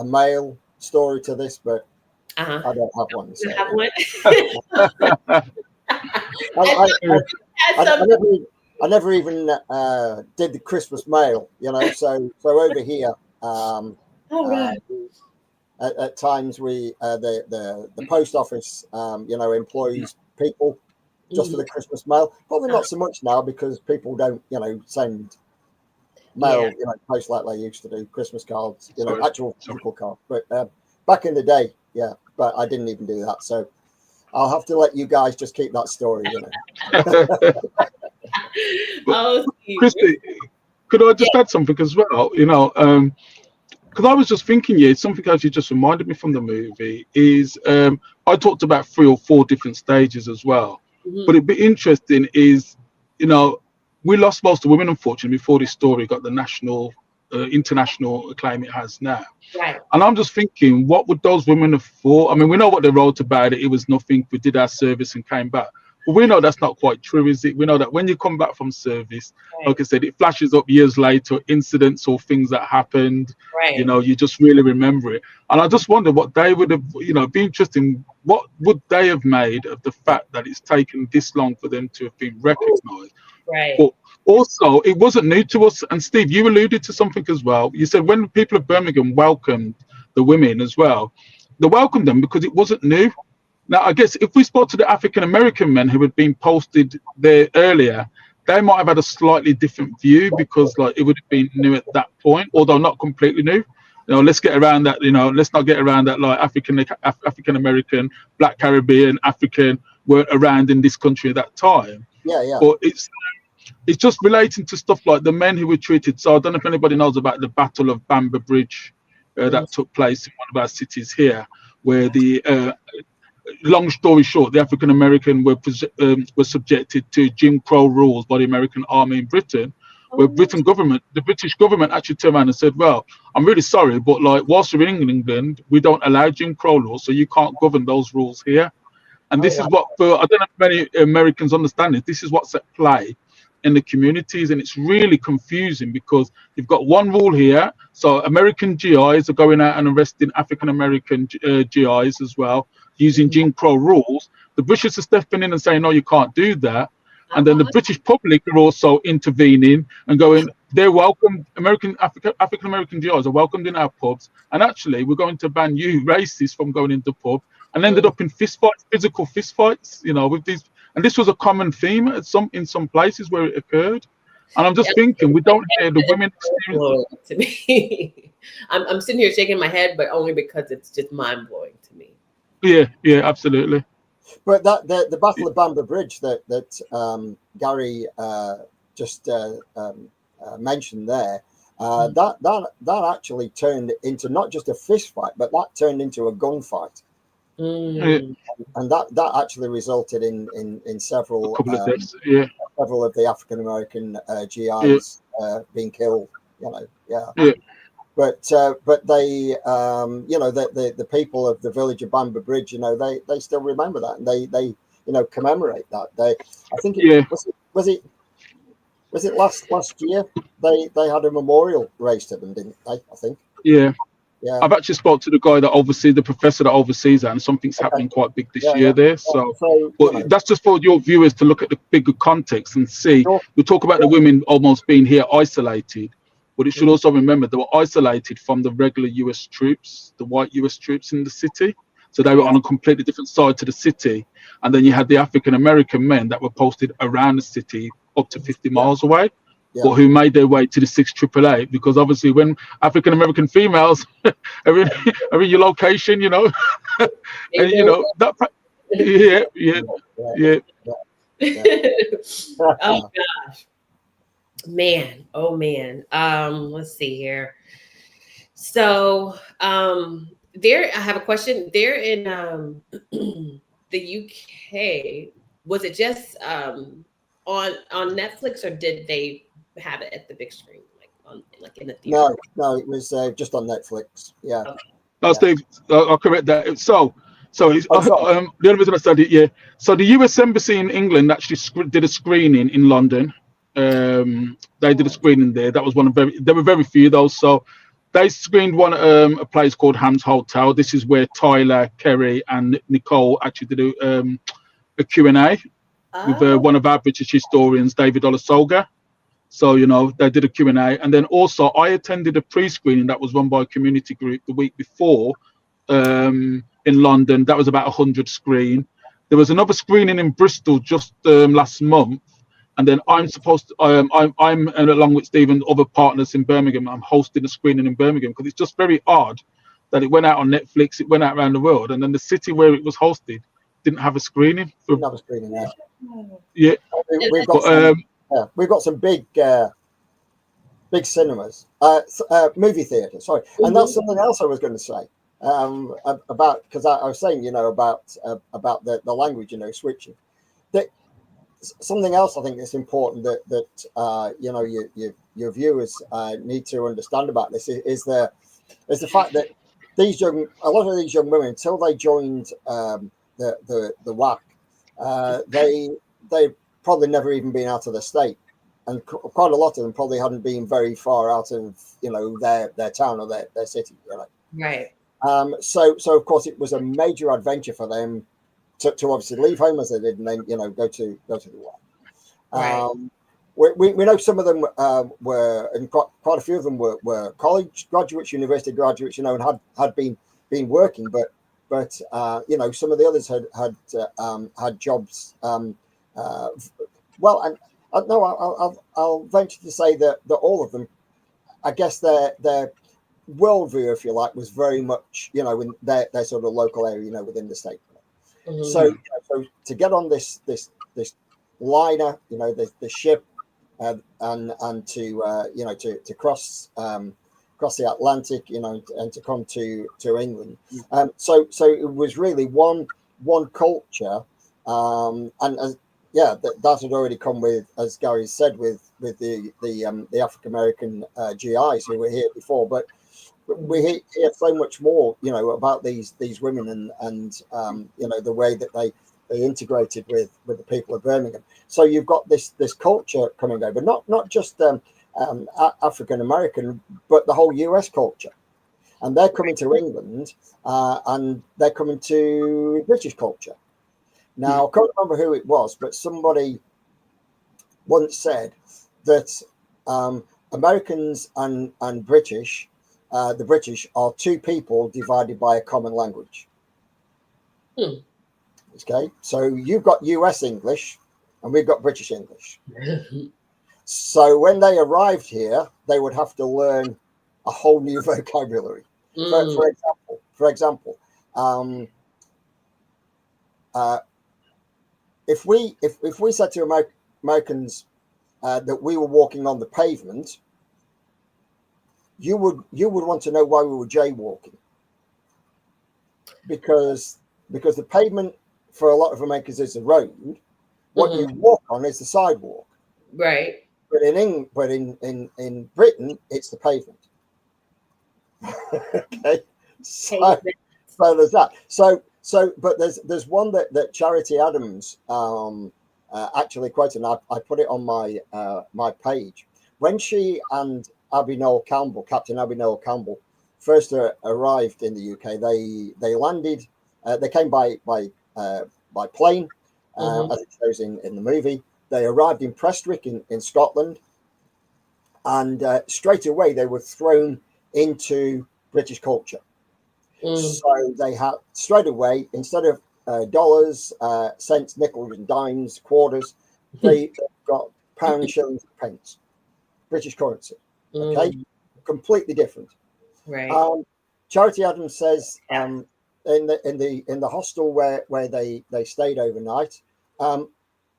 mail story to this, but I don't have one. So. Have one? I never even did the Christmas mail, So over here, at times we the post office, employs people just for the Christmas mail. Probably not so much now because people don't, send mail, post like they used to do, Christmas cards, actual physical cards. But back in the day, yeah. But I didn't even do that, so. I'll have to let you guys just keep that story, Christy, could I just add something as well? Because I was just thinking, something else you just reminded me from the movie is I talked about 3 or 4 different stages as well. Mm-hmm. But it'd be interesting is, we lost most of the women, unfortunately, before this story got the national, international acclaim it has now. Right. And I'm just thinking, what would those women have thought? I mean, we know what they wrote about it. It was nothing. We did our service and came back. But we know that's not quite true, is it? We know that when you come back from service, like I said, it flashes up years later, incidents or things that happened. Right. You just really remember it. And I just wonder what they would have, be interesting. What would they have made of the fact that it's taken this long for them to have been recognised? Right. But also, it wasn't new to us. And Steve, you alluded to something as well. You said when the people of Birmingham welcomed the women as well, they welcomed them because it wasn't new. Now, I guess if we spoke to the African-American men who had been posted there earlier, they might have had a slightly different view because it would have been new at that point, although not completely new. Let's get around that, let's not get around that African-American, Black Caribbean, African weren't around in this country at that time. Yeah. But it's just relating to stuff like the men who were treated. So I don't know if anybody knows about the Battle of Bamber Bridge that took place in one of our cities here, where the long story short, the African American were subjected to Jim Crow rules by the American Army in Britain, where the British government actually turned around and said, well, I'm really sorry, but whilst we're in England, we don't allow Jim Crow laws, so you can't govern those rules here. And this is what, I don't know if many Americans understand it, this is what's at play in the communities, and it's really confusing because you've got one rule here. So American GIs are going out and arresting African American GIs as well, using Jim Crow rules. The British are stepping in and saying, no, you can't do that. And then the British public are also intervening and going, they're welcome. African American GIs are welcomed in our pubs. And actually, we're going to ban you racists from going into pub. and ended up in fist fights, physical fist fights, you know, with these. And this was a common theme at in some places where it occurred. And I'm just thinking, we don't hear the women experience. Blowing to me. I'm sitting here shaking my head, but only because it's just mind blowing to me. Yeah, absolutely. But that the Battle of Bamber Bridge that Garry just mentioned there, that actually turned into not just a fist fight, but that turned into a gunfight. Mm. And that actually resulted in several A couple of deaths. Yeah. several of the African American GIs being killed. You know, Yeah. But they, you know, the people of the village of Bamber Bridge, you know, they still remember that, and they you know, commemorate that. I think was it last year they had a memorial raised to them, didn't they? I think. Yeah. Yeah. I've actually spoke to the guy that oversees, the professor that oversees that, and something's happening quite big this year there. So, but you know, that's just for your viewers to look at the bigger context and see. Sure. We talk about the women almost being here isolated, but it should also remember they were isolated from the regular US troops, the white US troops in the city. So they were on a completely different side to the city. And then you had the African American men that were posted around the city up to 50 miles away. But who made their way to the 688, because obviously when African American females are in your location, you know, and you know that, yeah. Oh gosh, man, oh man. Let's see here. So, there, I have a question. There in the UK, was it just on Netflix, or did they have it at the big screen, like in the theater? No, it was just on Netflix. Yeah. Okay. No, Steve, I'll correct that. So it's, sorry. the only reason I said it, yeah. So the US Embassy in England actually did a screening in London. They did a screening there. That was there were very few of those. So they screened one a place called Ham's Hotel. This is where Tyler, Kerry, and Nicole actually did a Q&A with one of our British historians, David Olasoga. So, you know, they did a Q&A. And then also I attended a pre-screening that was run by a community group the week before in London. That was about 100 screen. There was another screening in Bristol just last month. And then I'm supposed to, I'm along with Steve and other partners in Birmingham, I'm hosting a screening in Birmingham, because it's just very odd that it went out on Netflix, it went out around the world, and then the city where it was hosted didn't have a screening. Didn't have a screening, yeah. Yeah. We've got some big cinemas, movie theaters. Sorry, and that's something else I was going to say about, because I was saying, you know, about the language, you know, switching. Something else I think that's important that you know, your viewers need to understand about this is the fact that a lot of these young women, until they joined the WAC, they probably never even been out of the state, and quite a lot of them probably hadn't been very far out of, you know, their town or their city, you know. Right. So of course it was a major adventure for them to obviously leave home as they did, and then, you know, go to the war. Right. We know some of them were, and quite a few of them were college graduates, university graduates, you know, and had been working, but you know, some of the others had jobs. Well, and no, I'll venture to say that all of them, I guess their worldview, if you like, was very much, you know, in their sort of local area, you know, within the state. Mm-hmm. So to get on this liner, you know, the ship, and to you know, to cross the Atlantic, you know, and to come to England. So it was really one culture, and that had already come with, as Garry said, with the African American GIs who were here before, but we hear so much more, you know, about these women and you know, the way that they integrated with the people of Birmingham. So you've got this culture coming over, not just African American, but the whole US culture, and they're coming to England, and they're coming to British culture. Now I can't remember who it was, but somebody once said that Americans and British, the British are two people divided by a common language. Hmm. Okay, so you've got US English and we've got British English. So when they arrived here, they would have to learn a whole new vocabulary. For example, if we said to Americans that we were walking on the pavement, you would want to know why we were jaywalking, because the pavement for a lot of Americans is the road. What you walk on is the sidewalk. Right. But in Britain, it's the pavement. Okay, so there's that. But there's one that Charity Adams actually quoted, and I put it on my page. When she and Captain Abby Noel Campbell, first arrived in the UK, they landed. They came by plane, as it shows in the movie. They arrived in Prestwick in Scotland, and straight away they were thrown into British culture. So they had straight away, instead of dollars, cents, nickels, and dimes, quarters, they got pounds, shillings, and pence, British currency. Okay, completely different. Right. Charity Adams says in the hostel where they stayed overnight,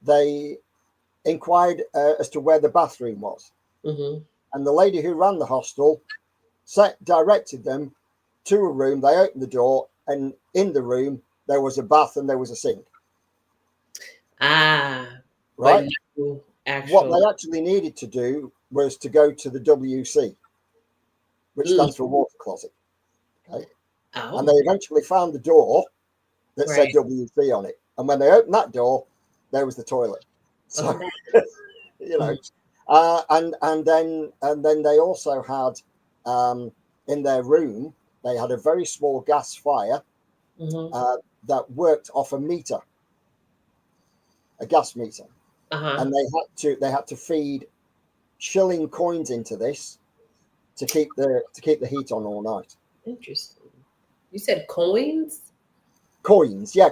they inquired as to where the bathroom was, and the lady who ran the hostel directed them to a room. They opened the door, and in the room there was a bath and there was a sink. Right. What they actually needed to do was to go to the WC, which stands for water closet. Okay. And they eventually found the door that said WC on it, and when they opened that door, there was the toilet. So and then they also had in their room, they had a very small gas fire that worked off a gas meter, and they had to feed shilling coins into this to keep the heat on all night. Interesting. You said coins? Coins, yeah,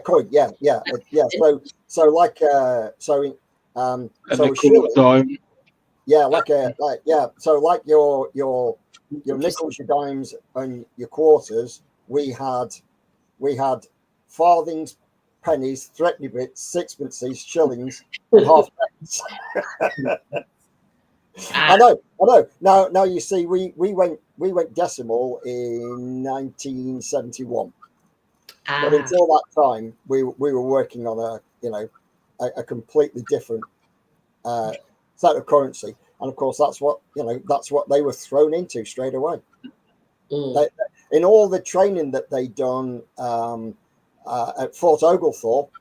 yeah. So like a shilling, So like your nickels, your dimes, and your quarters, we had farthings, pennies, threepenny bits, sixpences, shillings, and halfpence. I know. Now you see, we went decimal in 1971, but until that time, we were working on a completely different set of currency, and of course that's what they were thrown into straight away. In all the training that they'd done at Fort Oglethorpe,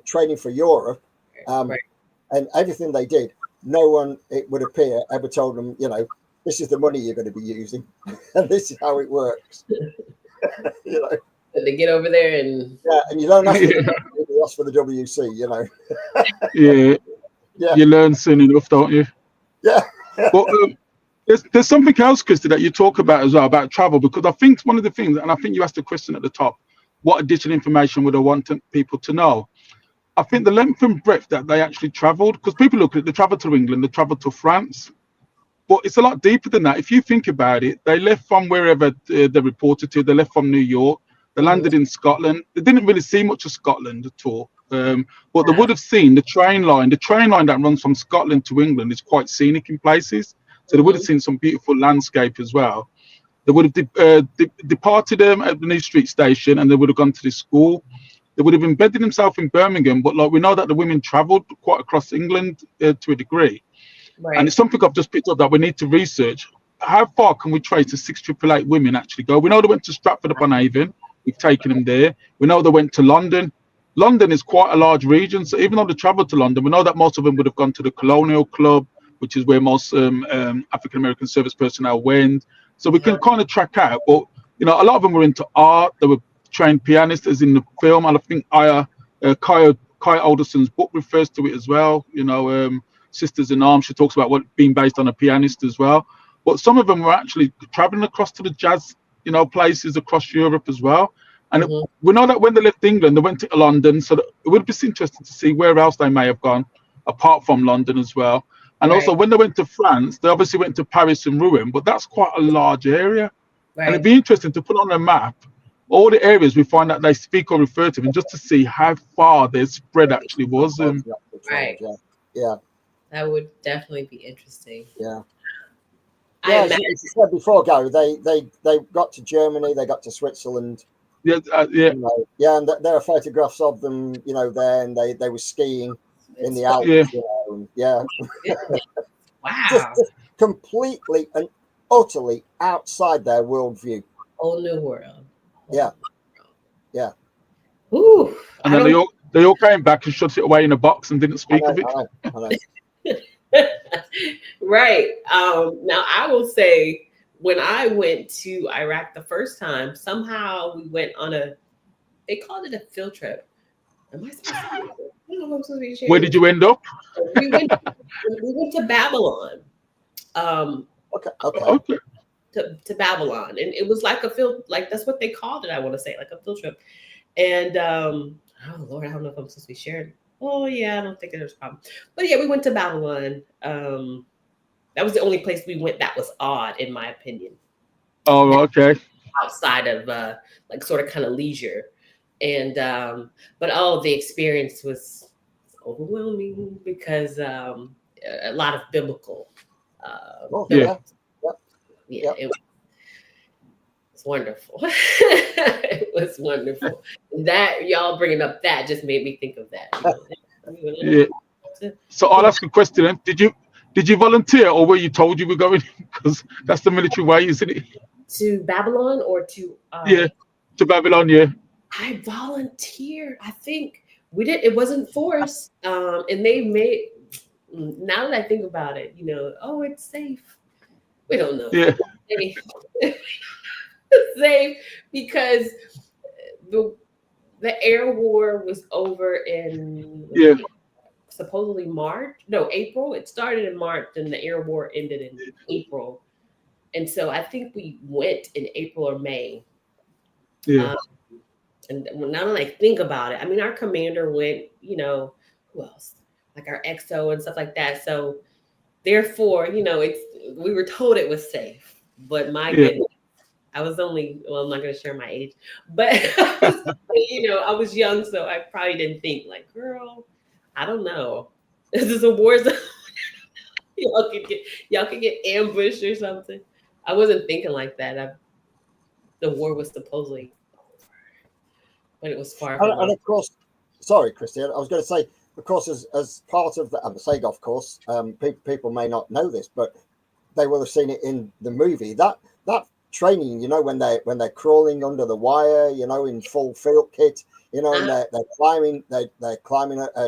training for Europe, and everything they did, no one, it would appear, ever told them, this is the money you're going to be using, and this is how it works. And they get over there and and you don't have to ask for the WC, You learn soon enough, don't you? Yeah. But there's something else, Christy, that you talk about as well, about travel, because I think one of the things, and I think you asked a question at the top, what additional information would I want people to know? I think the length and breadth that they actually travelled, because people look at it, they travelled to England, they travelled to France, but it's a lot deeper than that. If you think about it, they left from wherever they reported to. They left from New York. They landed in Scotland. They didn't really see much of Scotland at all, but they would have seen the train line. The train line that runs from Scotland to England is quite scenic in places, so they would have seen some beautiful landscape as well. They would have departed at the New Street station, and they would have gone to the school. They would have embedded themselves in Birmingham, but like we know that the women travelled quite across England to a degree. And it's something I've just picked up that we need to research. How far can we trace the 6888 women actually go? We know they went to Stratford-upon-Avon. We've taken them there. We know they went to London. London is quite a large region, so even though they travelled to London, we know that most of them would have gone to the Colonial Club, which is where most African-American service personnel went. So we can kind of track out. But, a lot of them were into art. They were trained pianists, as in the film. And I think Kaya Alderson's book refers to it as well. Sisters in Arms, she talks about being based on a pianist as well. But some of them were actually traveling across to the jazz, places across Europe as well. And we know that when they left England, they went to London. So it would be interesting to see where else they may have gone, apart from London as well. And also, when they went to France, they obviously went to Paris and Rouen, but that's quite a large area. And it'd be interesting to put on a map all the areas we find that they speak or refer to, and just to see how far their spread actually was. Right. Yeah. That would definitely be interesting. Yeah. Yeah, as you said before, Gary, they got to Germany, they got to Switzerland. Yeah. You know, yeah, and there are photographs of them, you know, there, and they were skiing in the Alps. Yeah. You know, yeah. Wow. just completely and utterly outside their worldview. Whole new world. Yeah. Yeah. Ooh, and then they all came back and shut it away in a box and didn't speak of it. I know. Right. Now I will say, when I went to Iraq the first time, somehow we went on they called it a field trip. Am I supposed to, I don't know if I'm supposed to be sharing. Where did you end up? We went to Babylon. Okay. To Babylon, and it was like a field, like that's what they called it. I want to say like a field trip, and oh Lord, I don't know if I'm supposed to be sharing. Oh yeah, I don't think there's a problem. But yeah, we went to Babylon. That was the only place we went that was odd, in my opinion. Oh, okay. Outside of like sort of kind of leisure, and but the experience was overwhelming because a lot of biblical. Yeah, it was wonderful. It was wonderful. That y'all bringing up that just made me think of that. Yeah. So I'll ask a question then. Did you volunteer, or were you told you were going? Because that's the military way, isn't it? To Babylon or to to Babylon, yeah. I volunteered. I think we did. It wasn't forced. And they made. Now that I think about it, you know, it's safe. We don't know. Yeah. Safe because the air war was over in supposedly March. No, April. It started in March and the air war ended in April. And so I think we went in April or May. Yeah. And now that I think about it, I mean, our commander went, you know, who else? Like our XO and stuff like that. So therefore, you know, we were told it was safe. But my goodness, I was only, I'm not going to share my age, but you know, I was young, so I probably didn't think like, girl, I don't know. This is a war zone. y'all could get ambushed or something. I wasn't thinking like that. The war was supposedly over, but it was far from. And of course, sorry, Christian, I was going to say, of course, as part of the Segov course, people may not know this, but they will have seen it in the movie. That training, you know, when they're crawling under the wire, you know, in full field kit, you know, and they're climbing,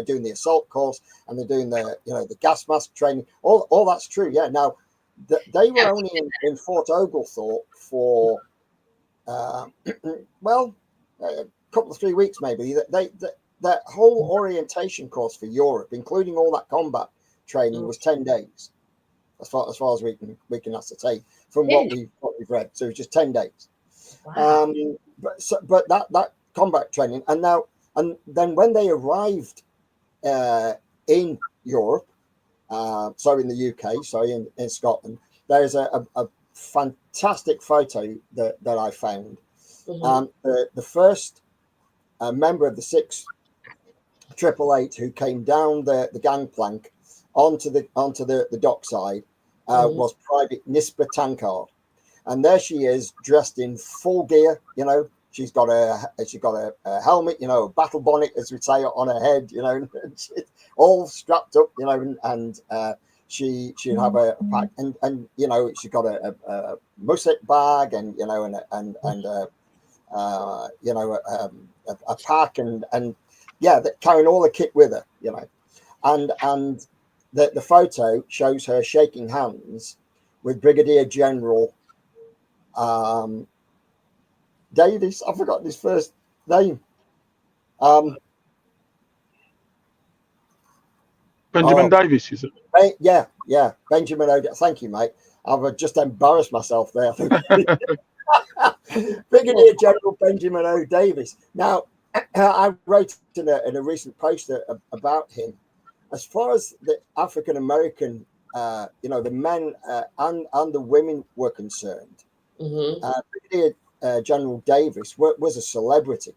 doing the assault course, and they're doing the gas mask training. All that's true. Yeah. Now, they were only in Fort Oglethorpe for a couple of 3 weeks, maybe. That whole orientation course for Europe, including all that combat training, was 10 days, as far as we can ascertain from what we've read. So it was just 10 days. Wow. But that combat training, and then when they arrived in Europe, in the UK, in Scotland, there's a fantastic photo that I found. The first member of the 6th 888 who came down the gangplank onto the dockside was Private Nispa Tankard, and there she is, dressed in full gear. You know, she's got a helmet, you know, a battle bonnet, as we say, on her head. You know, all strapped up. You know, and she'd have a pack, and you know, she got a musset bag, and you know, a pack, and carrying all the kit with her, you know, and the photo shows her shaking hands with Brigadier General Davis. I've forgotten his first name. Benjamin Davis, is it? Yeah, Benjamin. Thank you, mate. I've just embarrassed myself there. Brigadier General Benjamin O. Davis. Now, I wrote in a recent post about him. As far as the African American, the men and the women were concerned, Brigadier General Davis was a celebrity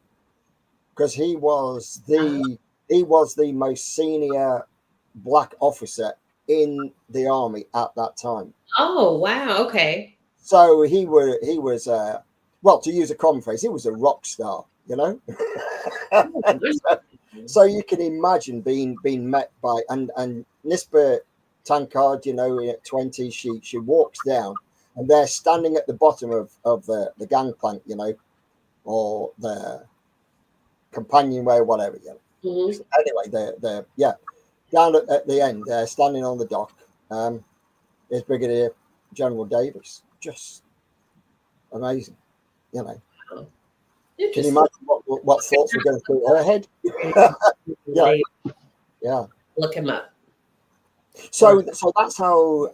because he was the most senior black officer in the army at that time. Oh, wow. Okay. So he was well, to use a common phrase, he was a rock star, you know. So you can imagine being met by and Nisbet Tankard, you know, at 20, she walks down and they're standing at the bottom of the gangplank, you know, or the companionway, whatever, you know. Anyway, they're down at the end, they're standing on the dock. Is Brigadier General Davis. Just amazing, you know. Can you imagine what thoughts were going through her head? Yeah. Look him up. So that's how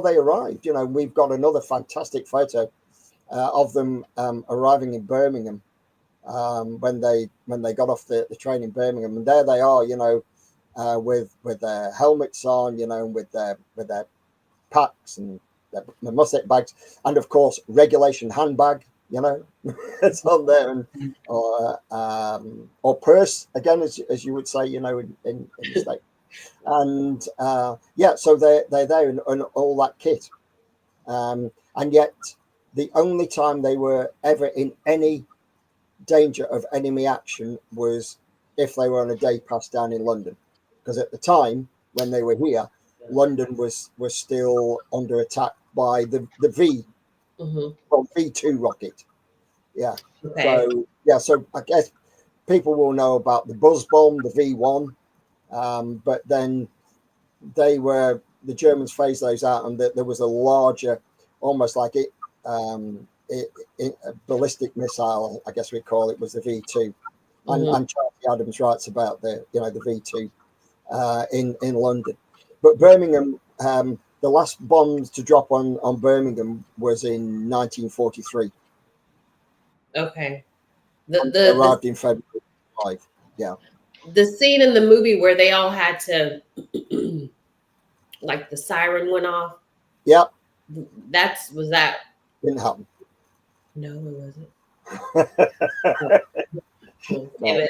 they arrived. You know, we've got another fantastic photo of them arriving in Birmingham when they got off the train in Birmingham, and there they are, you know, with their helmets on, you know, with their packs and the musket bags, and of course regulation handbag, you know, it's on there, and or purse again, as you would say, you know, in the States. And so they're there in all that kit, and yet the only time they were ever in any danger of enemy action was if they were on a day pass down in London, because at the time when they were here, London was still under attack by the V2 rocket. Yeah. Okay. So I guess people will know about the buzz bomb, the V1, but then the Germans phased those out, and there was a larger, almost like a ballistic missile, I guess we call it, was the V2. And Charlie Adams writes about the V2 in London. But Birmingham, the last bombs to drop on Birmingham was in 1943. Okay. Arrived in February 5. Yeah. The scene in the movie where they all had to, like the siren went off. Yeah. Was that? Didn't happen. No, it wasn't. Yeah.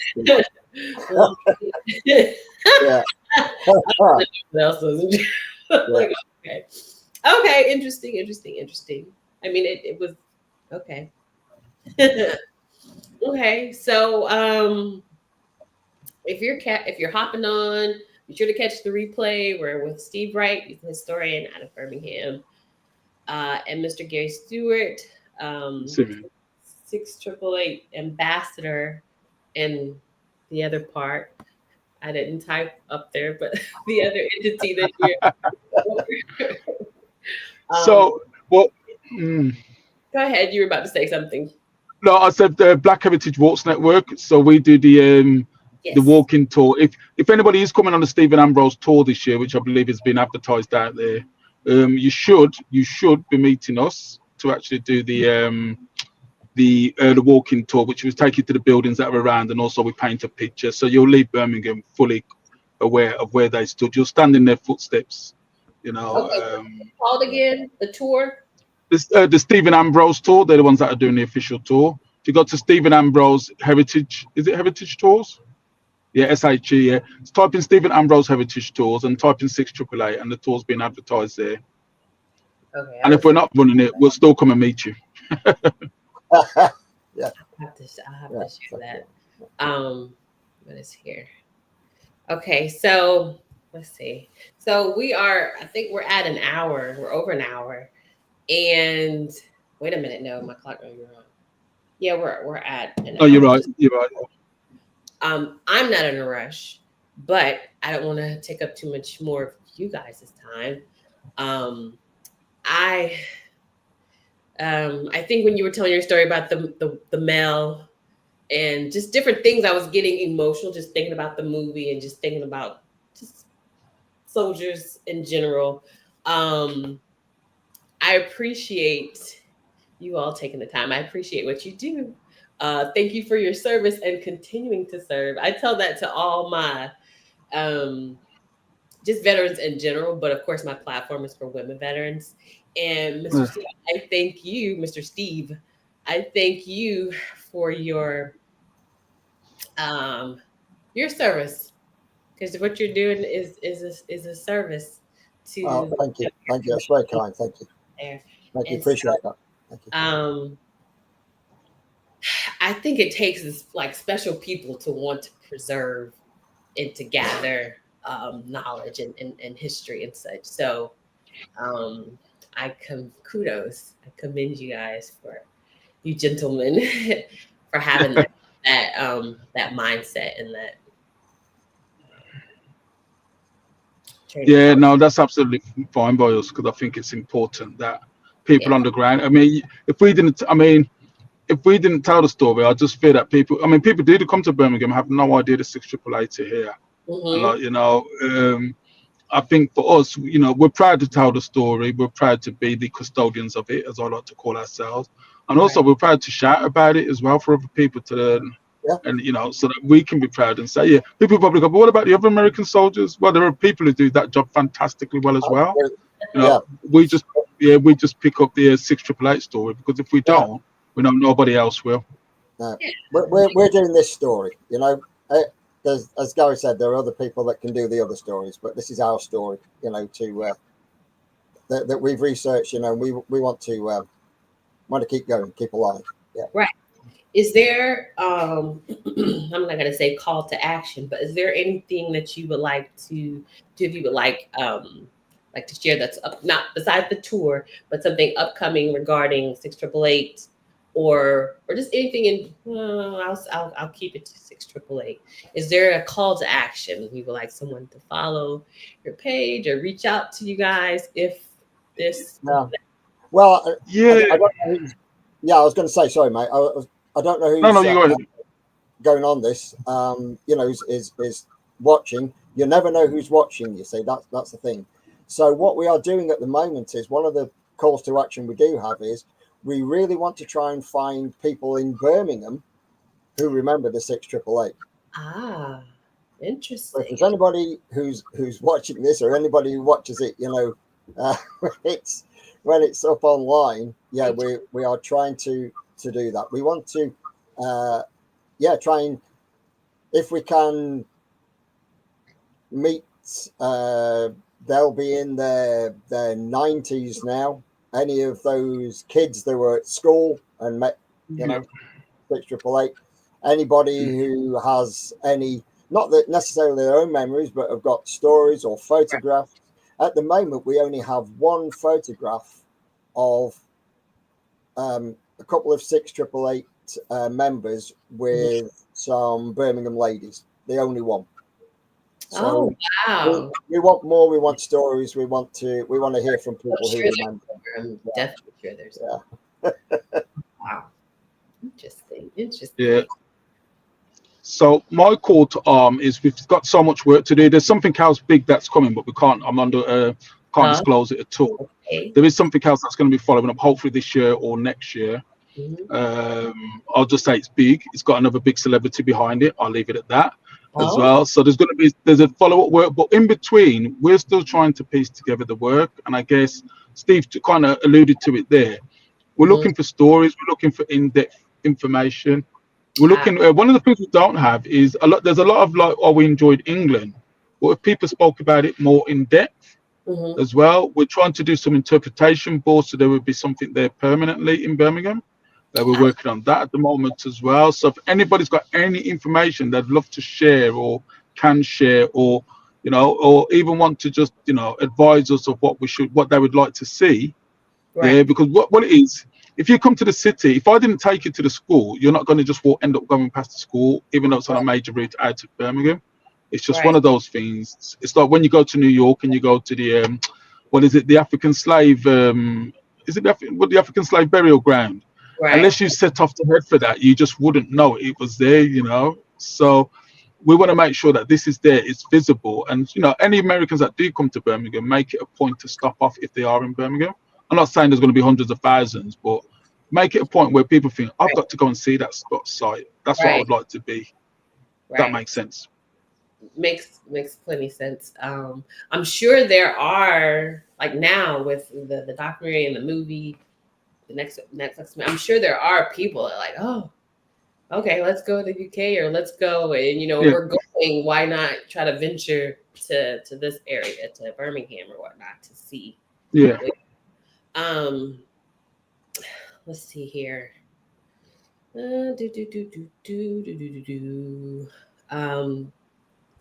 Okay. Interesting. I mean, it was okay. Okay, so if you're hopping on, be sure to catch the replay. We're with Steve Wright, he's a historian out of Birmingham, and Mr. Garry Stewart, 6888 ambassador, and the other part I didn't type up there, but the other entity that you're. So, well, go ahead. You were about to say something. No, I said the Black Heritage Walks Network. So we do the walking tour. If anybody is coming on the Stephen Ambrose tour this year, which I believe has been advertised out there, you should be meeting us to actually do the walking tour, which will take you to the buildings that are around, and also we paint a picture. So you'll leave Birmingham fully aware of where they stood. You'll stand in their footsteps. You know. Okay. Called again the tour. The Stephen Ambrose tour. They're the ones that are doing the official tour. If you go to Stephen Ambrose Heritage, is it Heritage Tours? Yeah, SHE. Yeah. Just type in Stephen Ambrose Heritage Tours and type in 6888, and the tour's being advertised there. Okay. And if we're not running it, we'll still come and meet you. Yeah. I'll have to share that. What is here? Okay, so let's see. So I think we're at an hour. We're over an hour. And wait a minute, no, my clock. No, you're wrong. Yeah, we're at an hour. Oh, you're right. You're right. I'm not in a rush, but I don't want to take up too much more of you guys' time. I think when you were telling your story about the mail and just different things, I was getting emotional just thinking about the movie and just thinking about just soldiers in general. I appreciate you all taking the time. I appreciate what you do. Thank you for your service and continuing to serve. I tell that to all my um, just veterans in general, but of course, my platform is for women veterans. And Mr. Steve, I thank you, Mr. Steve. I thank you for um, your service, because what you're doing is a service Oh, to thank you. Thank you. That's very kind. Thank you. there. Thank you. And so, Appreciate that. Thank you. I think it takes like special people to want to preserve and to gather knowledge and history and such. So um, kudos. I commend you guys for you gentlemen for having that mindset and that training. Yeah, no, that's absolutely fine by us because I think it's important that people Yeah. on the ground. I mean, if we didn't tell the story, I just fear that people. I mean, people do come to Birmingham have no idea the 688 are here, and Mm-hmm. like I think for us, we're proud to tell the story. We're proud to be the custodians of it, as I like to call ourselves, and also Right. we're proud to shout about it as well for other people to learn. Yeah. And so that we can be proud and say, yeah, people probably go, but what about the other American soldiers? Well, there are people who do that job fantastically well as well. You Yeah. know, we just pick up the 688 story because if we Yeah. don't, we know nobody else will. No. We're doing this story. As Gary said, there are other people that can do the other stories, but this is our story. That we've researched. We want to keep going, keep alive. Yeah. Right. Is there I'm not gonna say call to action, but is there anything that you would like to do if you would like to share that's up, not besides the tour, but something upcoming regarding 6888 or just anything in I'll keep it to 6888. Is there a call to action you would like someone to follow your page or reach out to you guys if this Yeah. Well, Yeah. I don't know yeah, I was going to say, sorry, mate. I don't know No, who's you go ahead. going on this. Is watching. You never know who's watching. You see, that's the thing. So what we are doing at the moment is one of the calls to action we do have is we really want to try and find people in Birmingham who remember the 6888. Ah, So interesting. if there's anybody who's watching this or anybody who watches it, when it's up online, yeah, we are trying to do that. We want to, try and if we can meet. They'll be in their 90s now. Any of those kids that were at school and met, 6888. Anybody who has any, not that necessarily their own memories, but have got stories or photographs. At the moment, we only have one photograph of a couple of 6888 members with some Birmingham ladies. The only one. So wow. we want more. We want stories. We want to hear from people who remember. I'm definitely sure there's wow. Interesting. Yeah. So my call to arm is we've got so much work to do. There's something else big that's coming, but we can't. Can't disclose it at all. Okay. There is something else that's going to be following up, hopefully this year or next year. Mm-hmm. I'll just say it's big. It's got another big celebrity behind it. I'll leave it at that as Oh. well. So there's a follow-up work, but in between, we're still trying to piece together the work. And I guess Steve kind of alluded to it there. We're looking for stories. We're looking for in-depth information. We're looking. One of the things we don't have is there's a lot of like, oh, we enjoyed England, but if people spoke about it more in depth as well, we're trying to do some interpretation boards, so there would be something there permanently in Birmingham. We're working on that at the moment as well. So if anybody's got any information they'd love to share or can share, or or even want to just advise us of what they would like to see. Right. Yeah, because what it is, if you come to the city, if I didn't take you to the school, you're not going to just end up going past the school, even though it's on a major route out of Birmingham. It's just one of those things. It's like when you go to New York and you go to the what is it, the African slave is it the African slave burial ground? Right. Unless you set off to head for that, you just wouldn't know it was there, So we want to make sure that this is there, it's visible, and any Americans that do come to Birmingham, make it a point to stop off if they are in Birmingham. I'm not saying there's going to be hundreds of thousands, but make it a point where people think, I've Right. got to go and see that site. That's what I Right. would like to be. That Right. makes sense. Makes plenty sense. I'm sure there are, like now with the documentary and the movie, the next Netflix. I'm sure there are people that are like, oh, okay, let's go to the UK or let's go, and Yeah. we're going. Why not try to venture to this area, to Birmingham or whatnot, to see? Yeah. Um, let's see here. Do do do do do do do do do.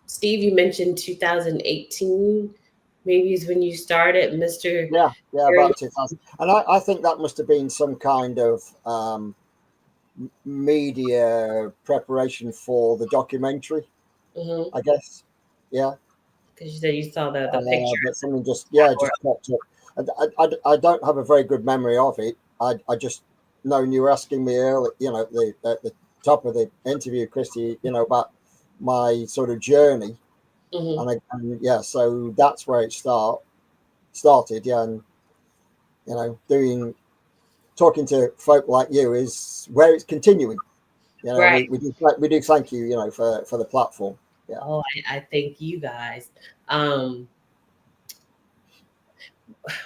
Steve, you mentioned 2018. Maybe is when you started, Mr. Yeah, Garry. about 2000. And I think that must have been some kind of media preparation for the documentary, Mm-hmm. I guess. Yeah. Because you said you saw the picture. But something just popped up. I don't have a very good memory of it. I just know you were asking me earlier, at the top of the interview, Christy, about my sort of journey. Mm-hmm. And yeah, so that's where it started. Yeah. And, talking to folk like you is where it's continuing. Right. We do thank you, for the platform. Yeah. Oh, I thank you guys. Okay,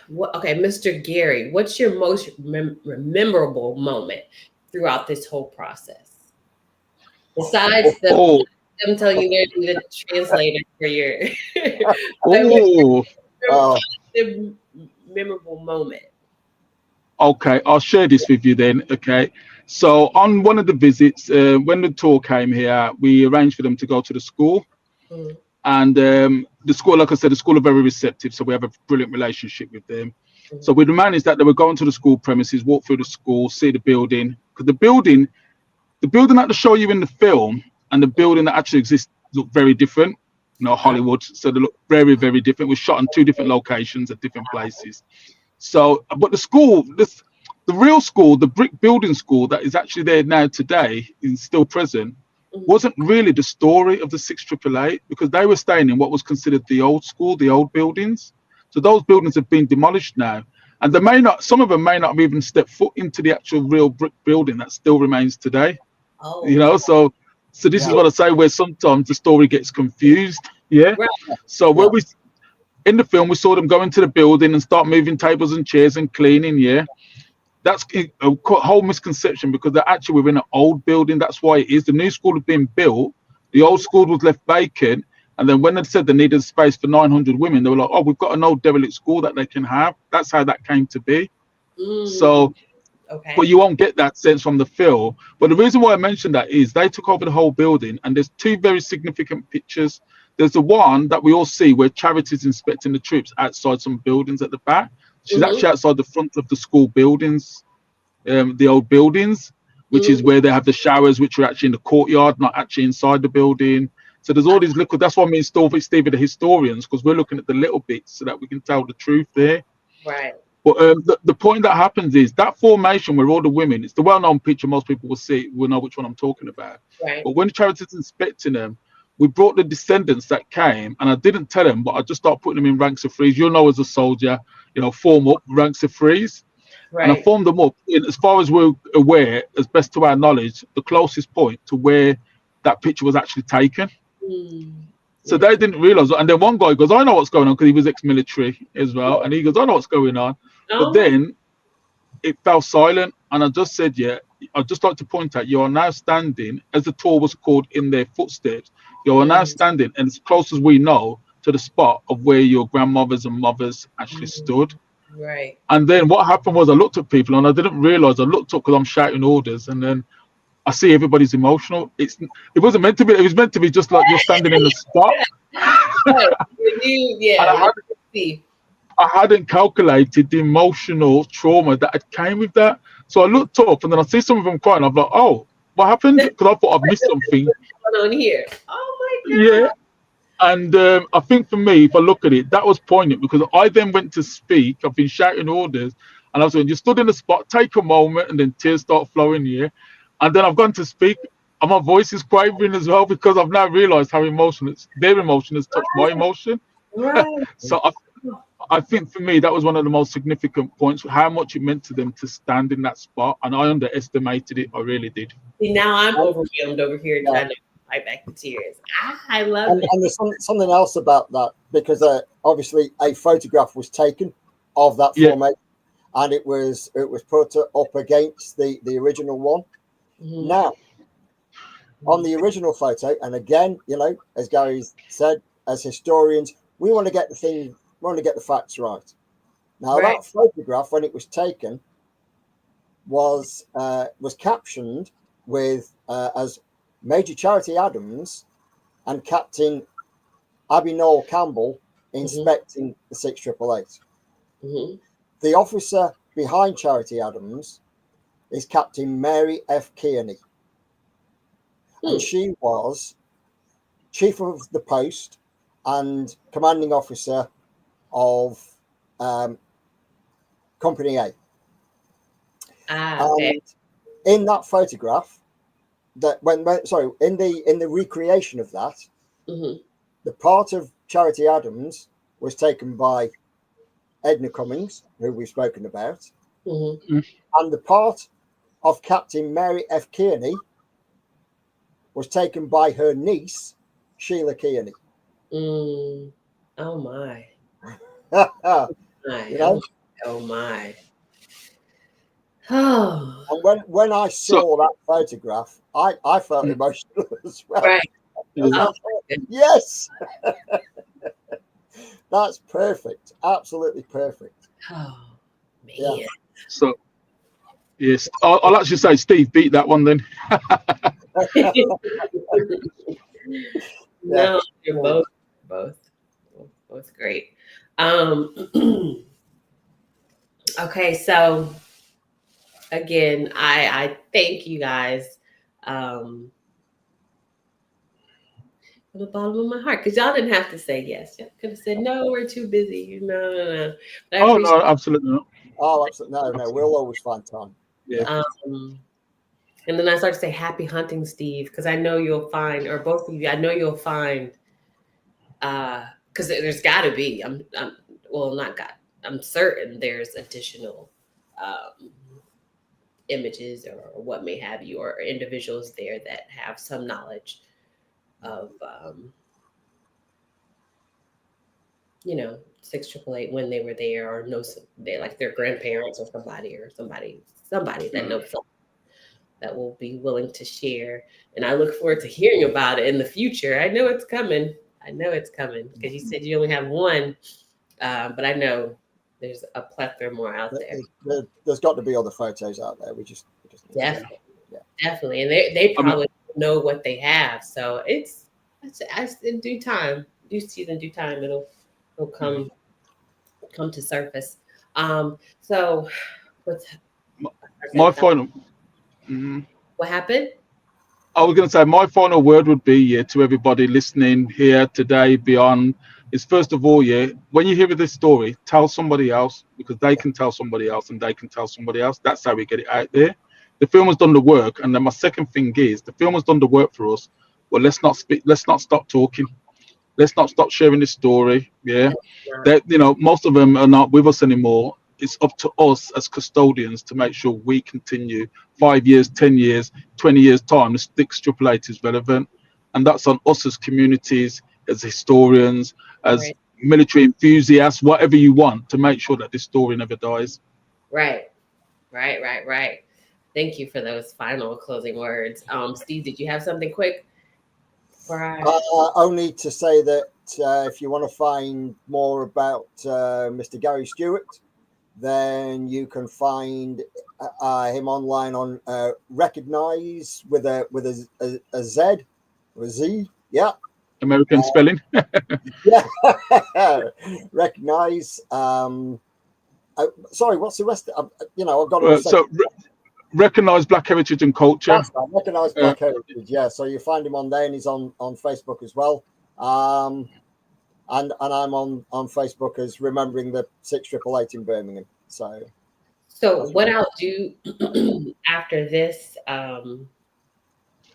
Mr. Garry, what's your most memorable moment throughout this whole process? Besides Oh, them telling you they're the translator for your oh. the memorable moment. Okay, I'll share this with you then. Okay, so on one of the visits, when the tour came here, we arranged for them to go to the school, Mm-hmm. and the school, like I said, the school are very receptive, so we have a brilliant relationship with them. So we managed that they were going to the school premises, walk through the school, see the building, because the building that they show you in the film and the building that actually exists look very different. Hollywood, so they look very, very different. We shot in two different locations at different places. So, but the school, the real school, the brick building school that is actually there now today, is still present, wasn't really the story of the 6888, because they were staying in what was considered the old school, the old buildings. So those buildings have been demolished now, and they may not, some of them may not have even stepped foot into the actual real brick building that still remains today. Oh, So this is what I say, where sometimes the story gets confused. Yeah. right. So where we in the film, we saw them go into the building and start moving tables and chairs and cleaning. Yeah, that's a whole misconception, because they're actually within an old building. That's why it is. The new school had been built, the old school was left vacant, and then when they said they needed space for 900 women, they were like, "Oh, we've got an old derelict school that they can have." That's how that came to be. So, okay. but you won't get that sense from the film. But the reason why I mentioned that is they took over the whole building, and there's two very significant pictures. There's the one that we all see where Charity's inspecting the troops outside some buildings at the back. She's actually outside the front of the school buildings, the old buildings, which is where they have the showers, which are actually in the courtyard, not actually inside the building. So there's all these little, that's why me and Steve are the historians, because we're looking at the little bits so that we can tell the truth there. Right. But the point that happens is that formation where all the women, it's the well-known picture, most people will know which one I'm talking about. Right. But when Charity's inspecting them, we brought the descendants that came, and I didn't tell them, but I just started putting them in ranks of threes. You'll know, as a soldier, form up ranks of threes. Right. And I formed them up, as far as we're aware, as best to our knowledge, the closest point to where that picture was actually taken. So they didn't realize. And then one guy goes, "I know what's going on," because he was ex-military as well. And he goes, "I know what's going on." But then it fell silent. And I just said, "Yeah, I'd just like to point out, you are now standing, as the tour was called, in their footsteps. You are now standing, and as close as we know, to the spot of where your grandmothers and mothers actually stood." Right. And then what happened was I looked at people, and I didn't realize I looked up because I'm shouting orders, and then I see everybody's emotional. It wasn't meant to be. It was meant to be just like you're standing in the spot. I hadn't calculated the emotional trauma that had came with that. So I looked up, and then I see some of them crying. I'm like, "Oh, what happened?" Because I thought I'd missed something. What's going on here? Oh my God. Yeah. And I think for me, if I look at it, that was poignant, because I then went to speak. I've been shouting orders, and I was saying, "You stood in the spot, take a moment," and then tears start flowing here. And then I've gone to speak, and my voice is quavering as well, because I've now realized how their emotion has touched my emotion. Right. So I think for me that was one of the most significant points. How much it meant to them to stand in that spot, and I underestimated it. I really did. See, now I'm And, overwhelmed over here yeah. trying to fight back the tears. I love And, it. and there's something else about that, because obviously a photograph was taken of that Yeah. formation, and it was put up against the original one. Mhm. Now, on the original photo, and again, you know, as Gary said, as historians, we want to get the facts right. Now, Right. that photograph, when it was taken, was captioned with as Major Charity Adams and Captain Abby Noel Campbell inspecting the 6888. Mhm. The officer behind Charity Adams is Captain Mary F. Kearney, and she was chief of the post and commanding officer of Company A. Okay. And in that photograph, in the recreation of that, Mhm. the part of Charity Adams was taken by Edna Cummings, who we've spoken about, Mhm. and the part of Captain Mary F. Kearney was taken by her niece, Sheila Kearney. Mm. Oh my. You My. know, Oh my. Oh. and when I So saw that photograph, I felt mm, emotional as well. Right. I was yeah. Oh like, my goodness. yes, that's perfect, absolutely perfect. Oh Yeah. man. So yes, I'll actually say Steve beat that one then. Yeah. No, you're both both great. Um okay, so again, I thank you guys um from the bottom of my heart, because y'all didn't have to say yes. Y'all could have said no, we're too busy. No. But I Oh appreciate no, absolutely not. Oh, absolutely. No, Absolutely. we'll always find time. Yeah. and then I started to say happy hunting, Steve, because I know you'll find, or both of you, I know you'll find because there's got to be. I'm well, not got. I'm certain there's additional um, images or what may have you, or individuals there that have some knowledge of, you know, 6888 when they were there, or know they like their grandparents or somebody that Mm. knows something that will be willing to share. And I look forward to hearing about it in the future. I know it's coming. I know it's coming because you said you only have one, but I know there's a plethora more out there. There's got to be other photos out there. We just need to. Definitely, Yeah. definitely, and they I mean, probably know what they have. So it's in due time, due season, due time, it'll come to surface. So what's my final. Mhm. what happened? I was going to say my final word would be, yeah, to everybody listening here today, beyond, is first of all, yeah, when you hear this story, tell somebody else, because they can tell somebody else and they can tell somebody else. That's how we get it out there. The film has done the work, and then my second thing is the film has done the work for us. Well, let's not stop talking. Let's not stop sharing this story. Yeah, that, you know, most of them are not with us anymore. It's up to us as custodians to make sure we continue 5 years, 10 years, 20 years time. The Sticks Triple Eight is relevant, and that's on us as communities, as historians, as Right, military enthusiasts, whatever you want, to make sure that this story never dies. right, right. Thank you for those final closing words. Steve, did you have something quick before I? Only to say that if you want to find more about Mr. Garry Stewart, then you can find him online on Recognize with a Z or a Z. Yeah, American spelling. yeah. Recognize. Sorry, what's the rest? I've got to say. So recognize Black heritage and culture. That's right. Recognize Uh, Black Heritage. Yeah, so you find him on there, and he's on Facebook as well. And I'm on Facebook as Remembering the 6888 in Birmingham. So So that's what I'll do after this,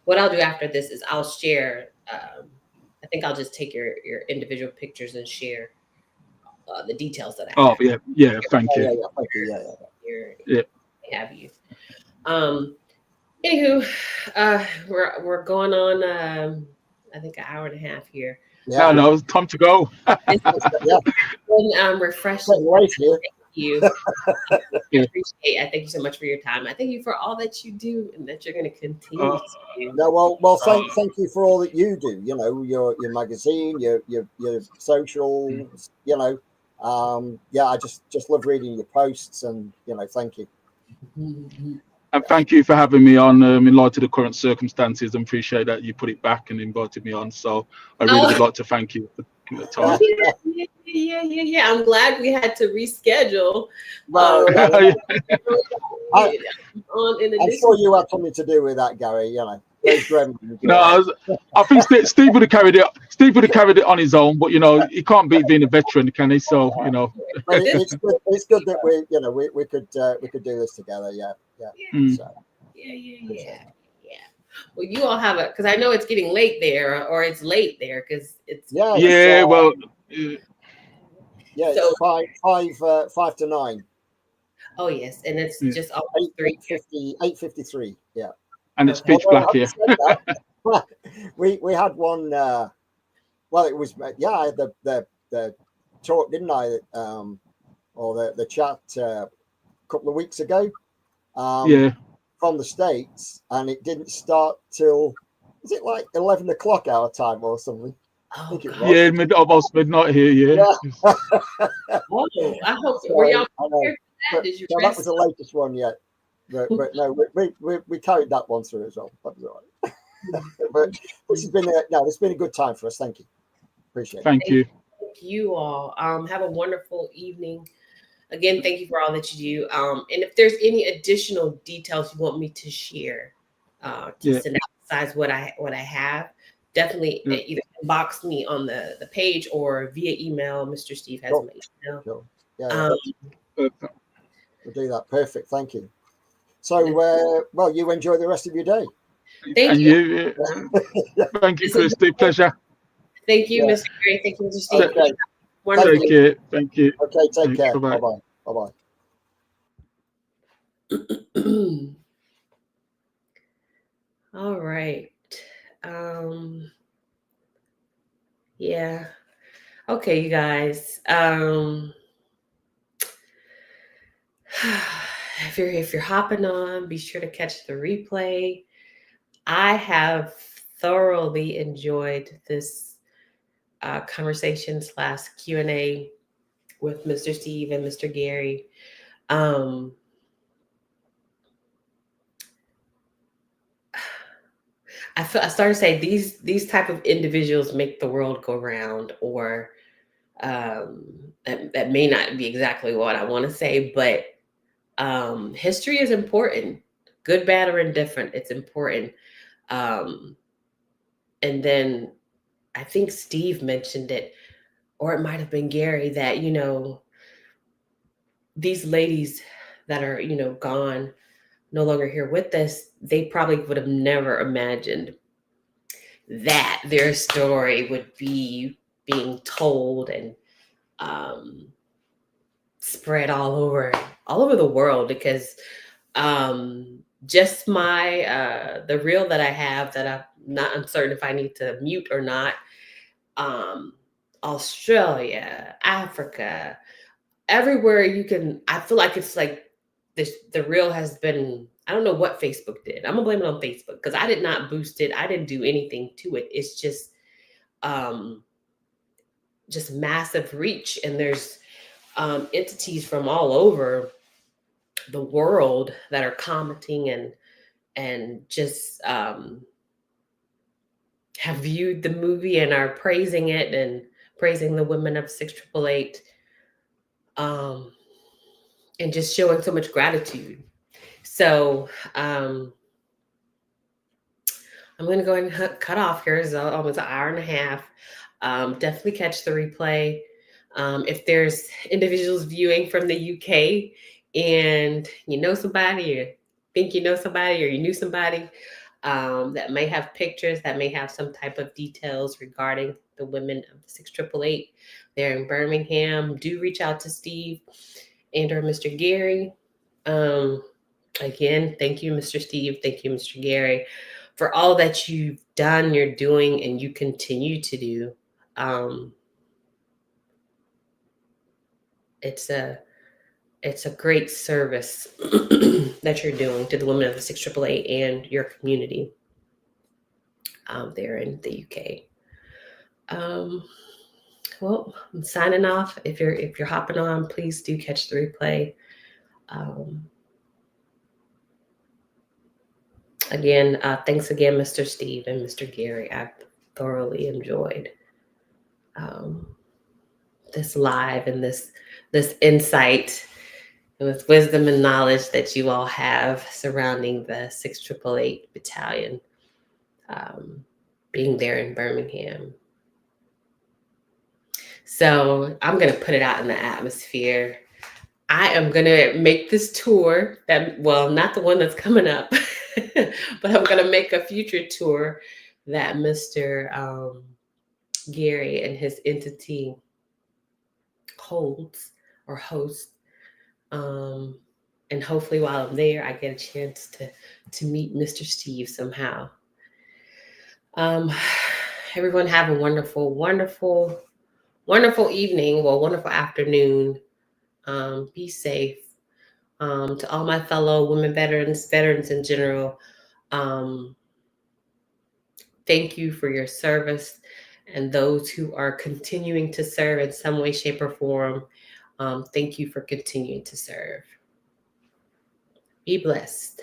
what I'll do after this is I'll share. I think I'll just take your individual pictures and share the details that I Oh, have. yeah. Thank Yeah, you. yeah, thank you. Yeah, yeah. Here, Yeah. I have you. Anywho, we're going on. I think an hour and a half here. Yeah, No, it's time to go. It's yeah. been refreshing. Getting late here. Thank you. I Yeah. appreciate. I thank you so much for your time. I thank you for all that you do and that you're going to continue Uh, to do. No, well, thank you for all that you do. You know, your magazine, your socials. You know, yeah, I just love reading your posts, and you know, thank you. Mhm. And thank you for having me on. In light of the current circumstances, I appreciate that you put it back and invited me on. So I really would Oh, like to thank you for the time. yeah. I'm glad we had to reschedule. Well, Um, yeah, I, on in I'm sure addition. you had something to do with that, Gary. You know, those gremlins. No, Yeah. I think Steve would have carried it. Steve would have carried it on his own, but you know he can't beat being a veteran, can he? So you know. But it's good. It's good that we could do this together. Yeah, yeah. Yeah, So appreciate yeah. Well, you all have a because I know it's getting late there, or it's late there because it's yeah, it's Yeah, well, yeah, so. it's 5 to 9. Oh yes, and it's yeah. just almost 3 here. 8:53. Yeah. And it's Okay. pitch Although black having here. said that, we had one. Well, it was I had the talk, didn't I? Or the chat a couple of weeks ago. Yeah, From the States, and it didn't start till, was it like 11 o'clock our time or something? I Oh think it God. was. yeah, almost midnight here. Yeah. Yeah. Oh, I hope were So y'all I know, prepared for that? but Did you so that was rest? the latest one yet. But no, we carried that one through as well. That was all right. But this has been it's been a good time for us. Thank you. Appreciate it. Thank you. Thank you all. Have a wonderful evening. Again, thank you for all that you do. And if there's any additional details you want me to share, to Yeah, send out besides what I have, definitely yeah. either inbox me on the page or via email. Mr. Steve has Sure, my email. sure. Yeah, yeah. Um, We'll do that. Perfect. Thank you. So, well, you enjoy the rest of your day. thank And you. you. Thank you, Christy. Pleasure. Thank you, Yeah. Mr. Gray. Thank you, Mr. Steve. Okay. Wonderful. Take care. Thank you. Okay. Take care. Bye Bye bye. bye. Bye bye. All right. Yeah. Okay, you guys. If you're hopping on, be sure to catch the replay. I have thoroughly enjoyed this conversation slash Q&A with Mr. Steve and Mr. Garry. Um, I started to say these type of individuals make the world go round, or that may not be exactly what I want to say, but history is important, good, bad, or indifferent. It's important. Um, and then I think Steve mentioned it, or it might have been Garry, that these ladies that are gone, no longer here with us, they probably would have never imagined that their story would be being told and um, spread all over the world, because just my the reel that I have that I'm not uncertain if I need to mute or not. um Australia, Africa, everywhere you can. I feel like it's like this, the reel has been, I don't know what Facebook did. I'm gonna blame it on Facebook because I did not boost it. I didn't do anything to it. It's um just massive reach, and there's entities from all over the world that are commenting and just have viewed the movie and are praising it and praising the women of 6888, um, and just showing so much gratitude. So I'm going to go ahead and cut off here. It's almost an hour and a half. Definitely catch the replay. If there's individuals viewing from the UK and you know somebody, or think you know somebody, or you knew somebody that may have pictures, that may have some type of details regarding the women of the 6888, there in Birmingham. Do reach out to Steve and or Mr. Garry. Again, thank you, Mr. Steve. Thank you, Mr. Garry, for all that you've done, you're doing, and you continue to do. It's a great service that you're doing to the women of the 6AAA and your community there in the UK. Well, I'm signing off. If you're hopping on, please do catch the replay. Again, thanks again, Mr. Steve and Mr. Garry. I thoroughly enjoyed this live and this insight with wisdom and knowledge that you all have surrounding the 6AAA battalion being there in Birmingham. So I'm going to put it out in the atmosphere. I am going to make this tour not the one that's coming up, but I'm going to make a future tour that Mr. Garry and his entity hosts. And hopefully while I'm there, I get a chance to meet Mr. Steve somehow. Everyone have a wonderful, wonderful, wonderful evening. Well, wonderful afternoon. Be safe. To all my fellow women veterans in general, thank you for your service, and those who are continuing to serve in some way, shape, or form, thank you for continuing to serve. Be blessed.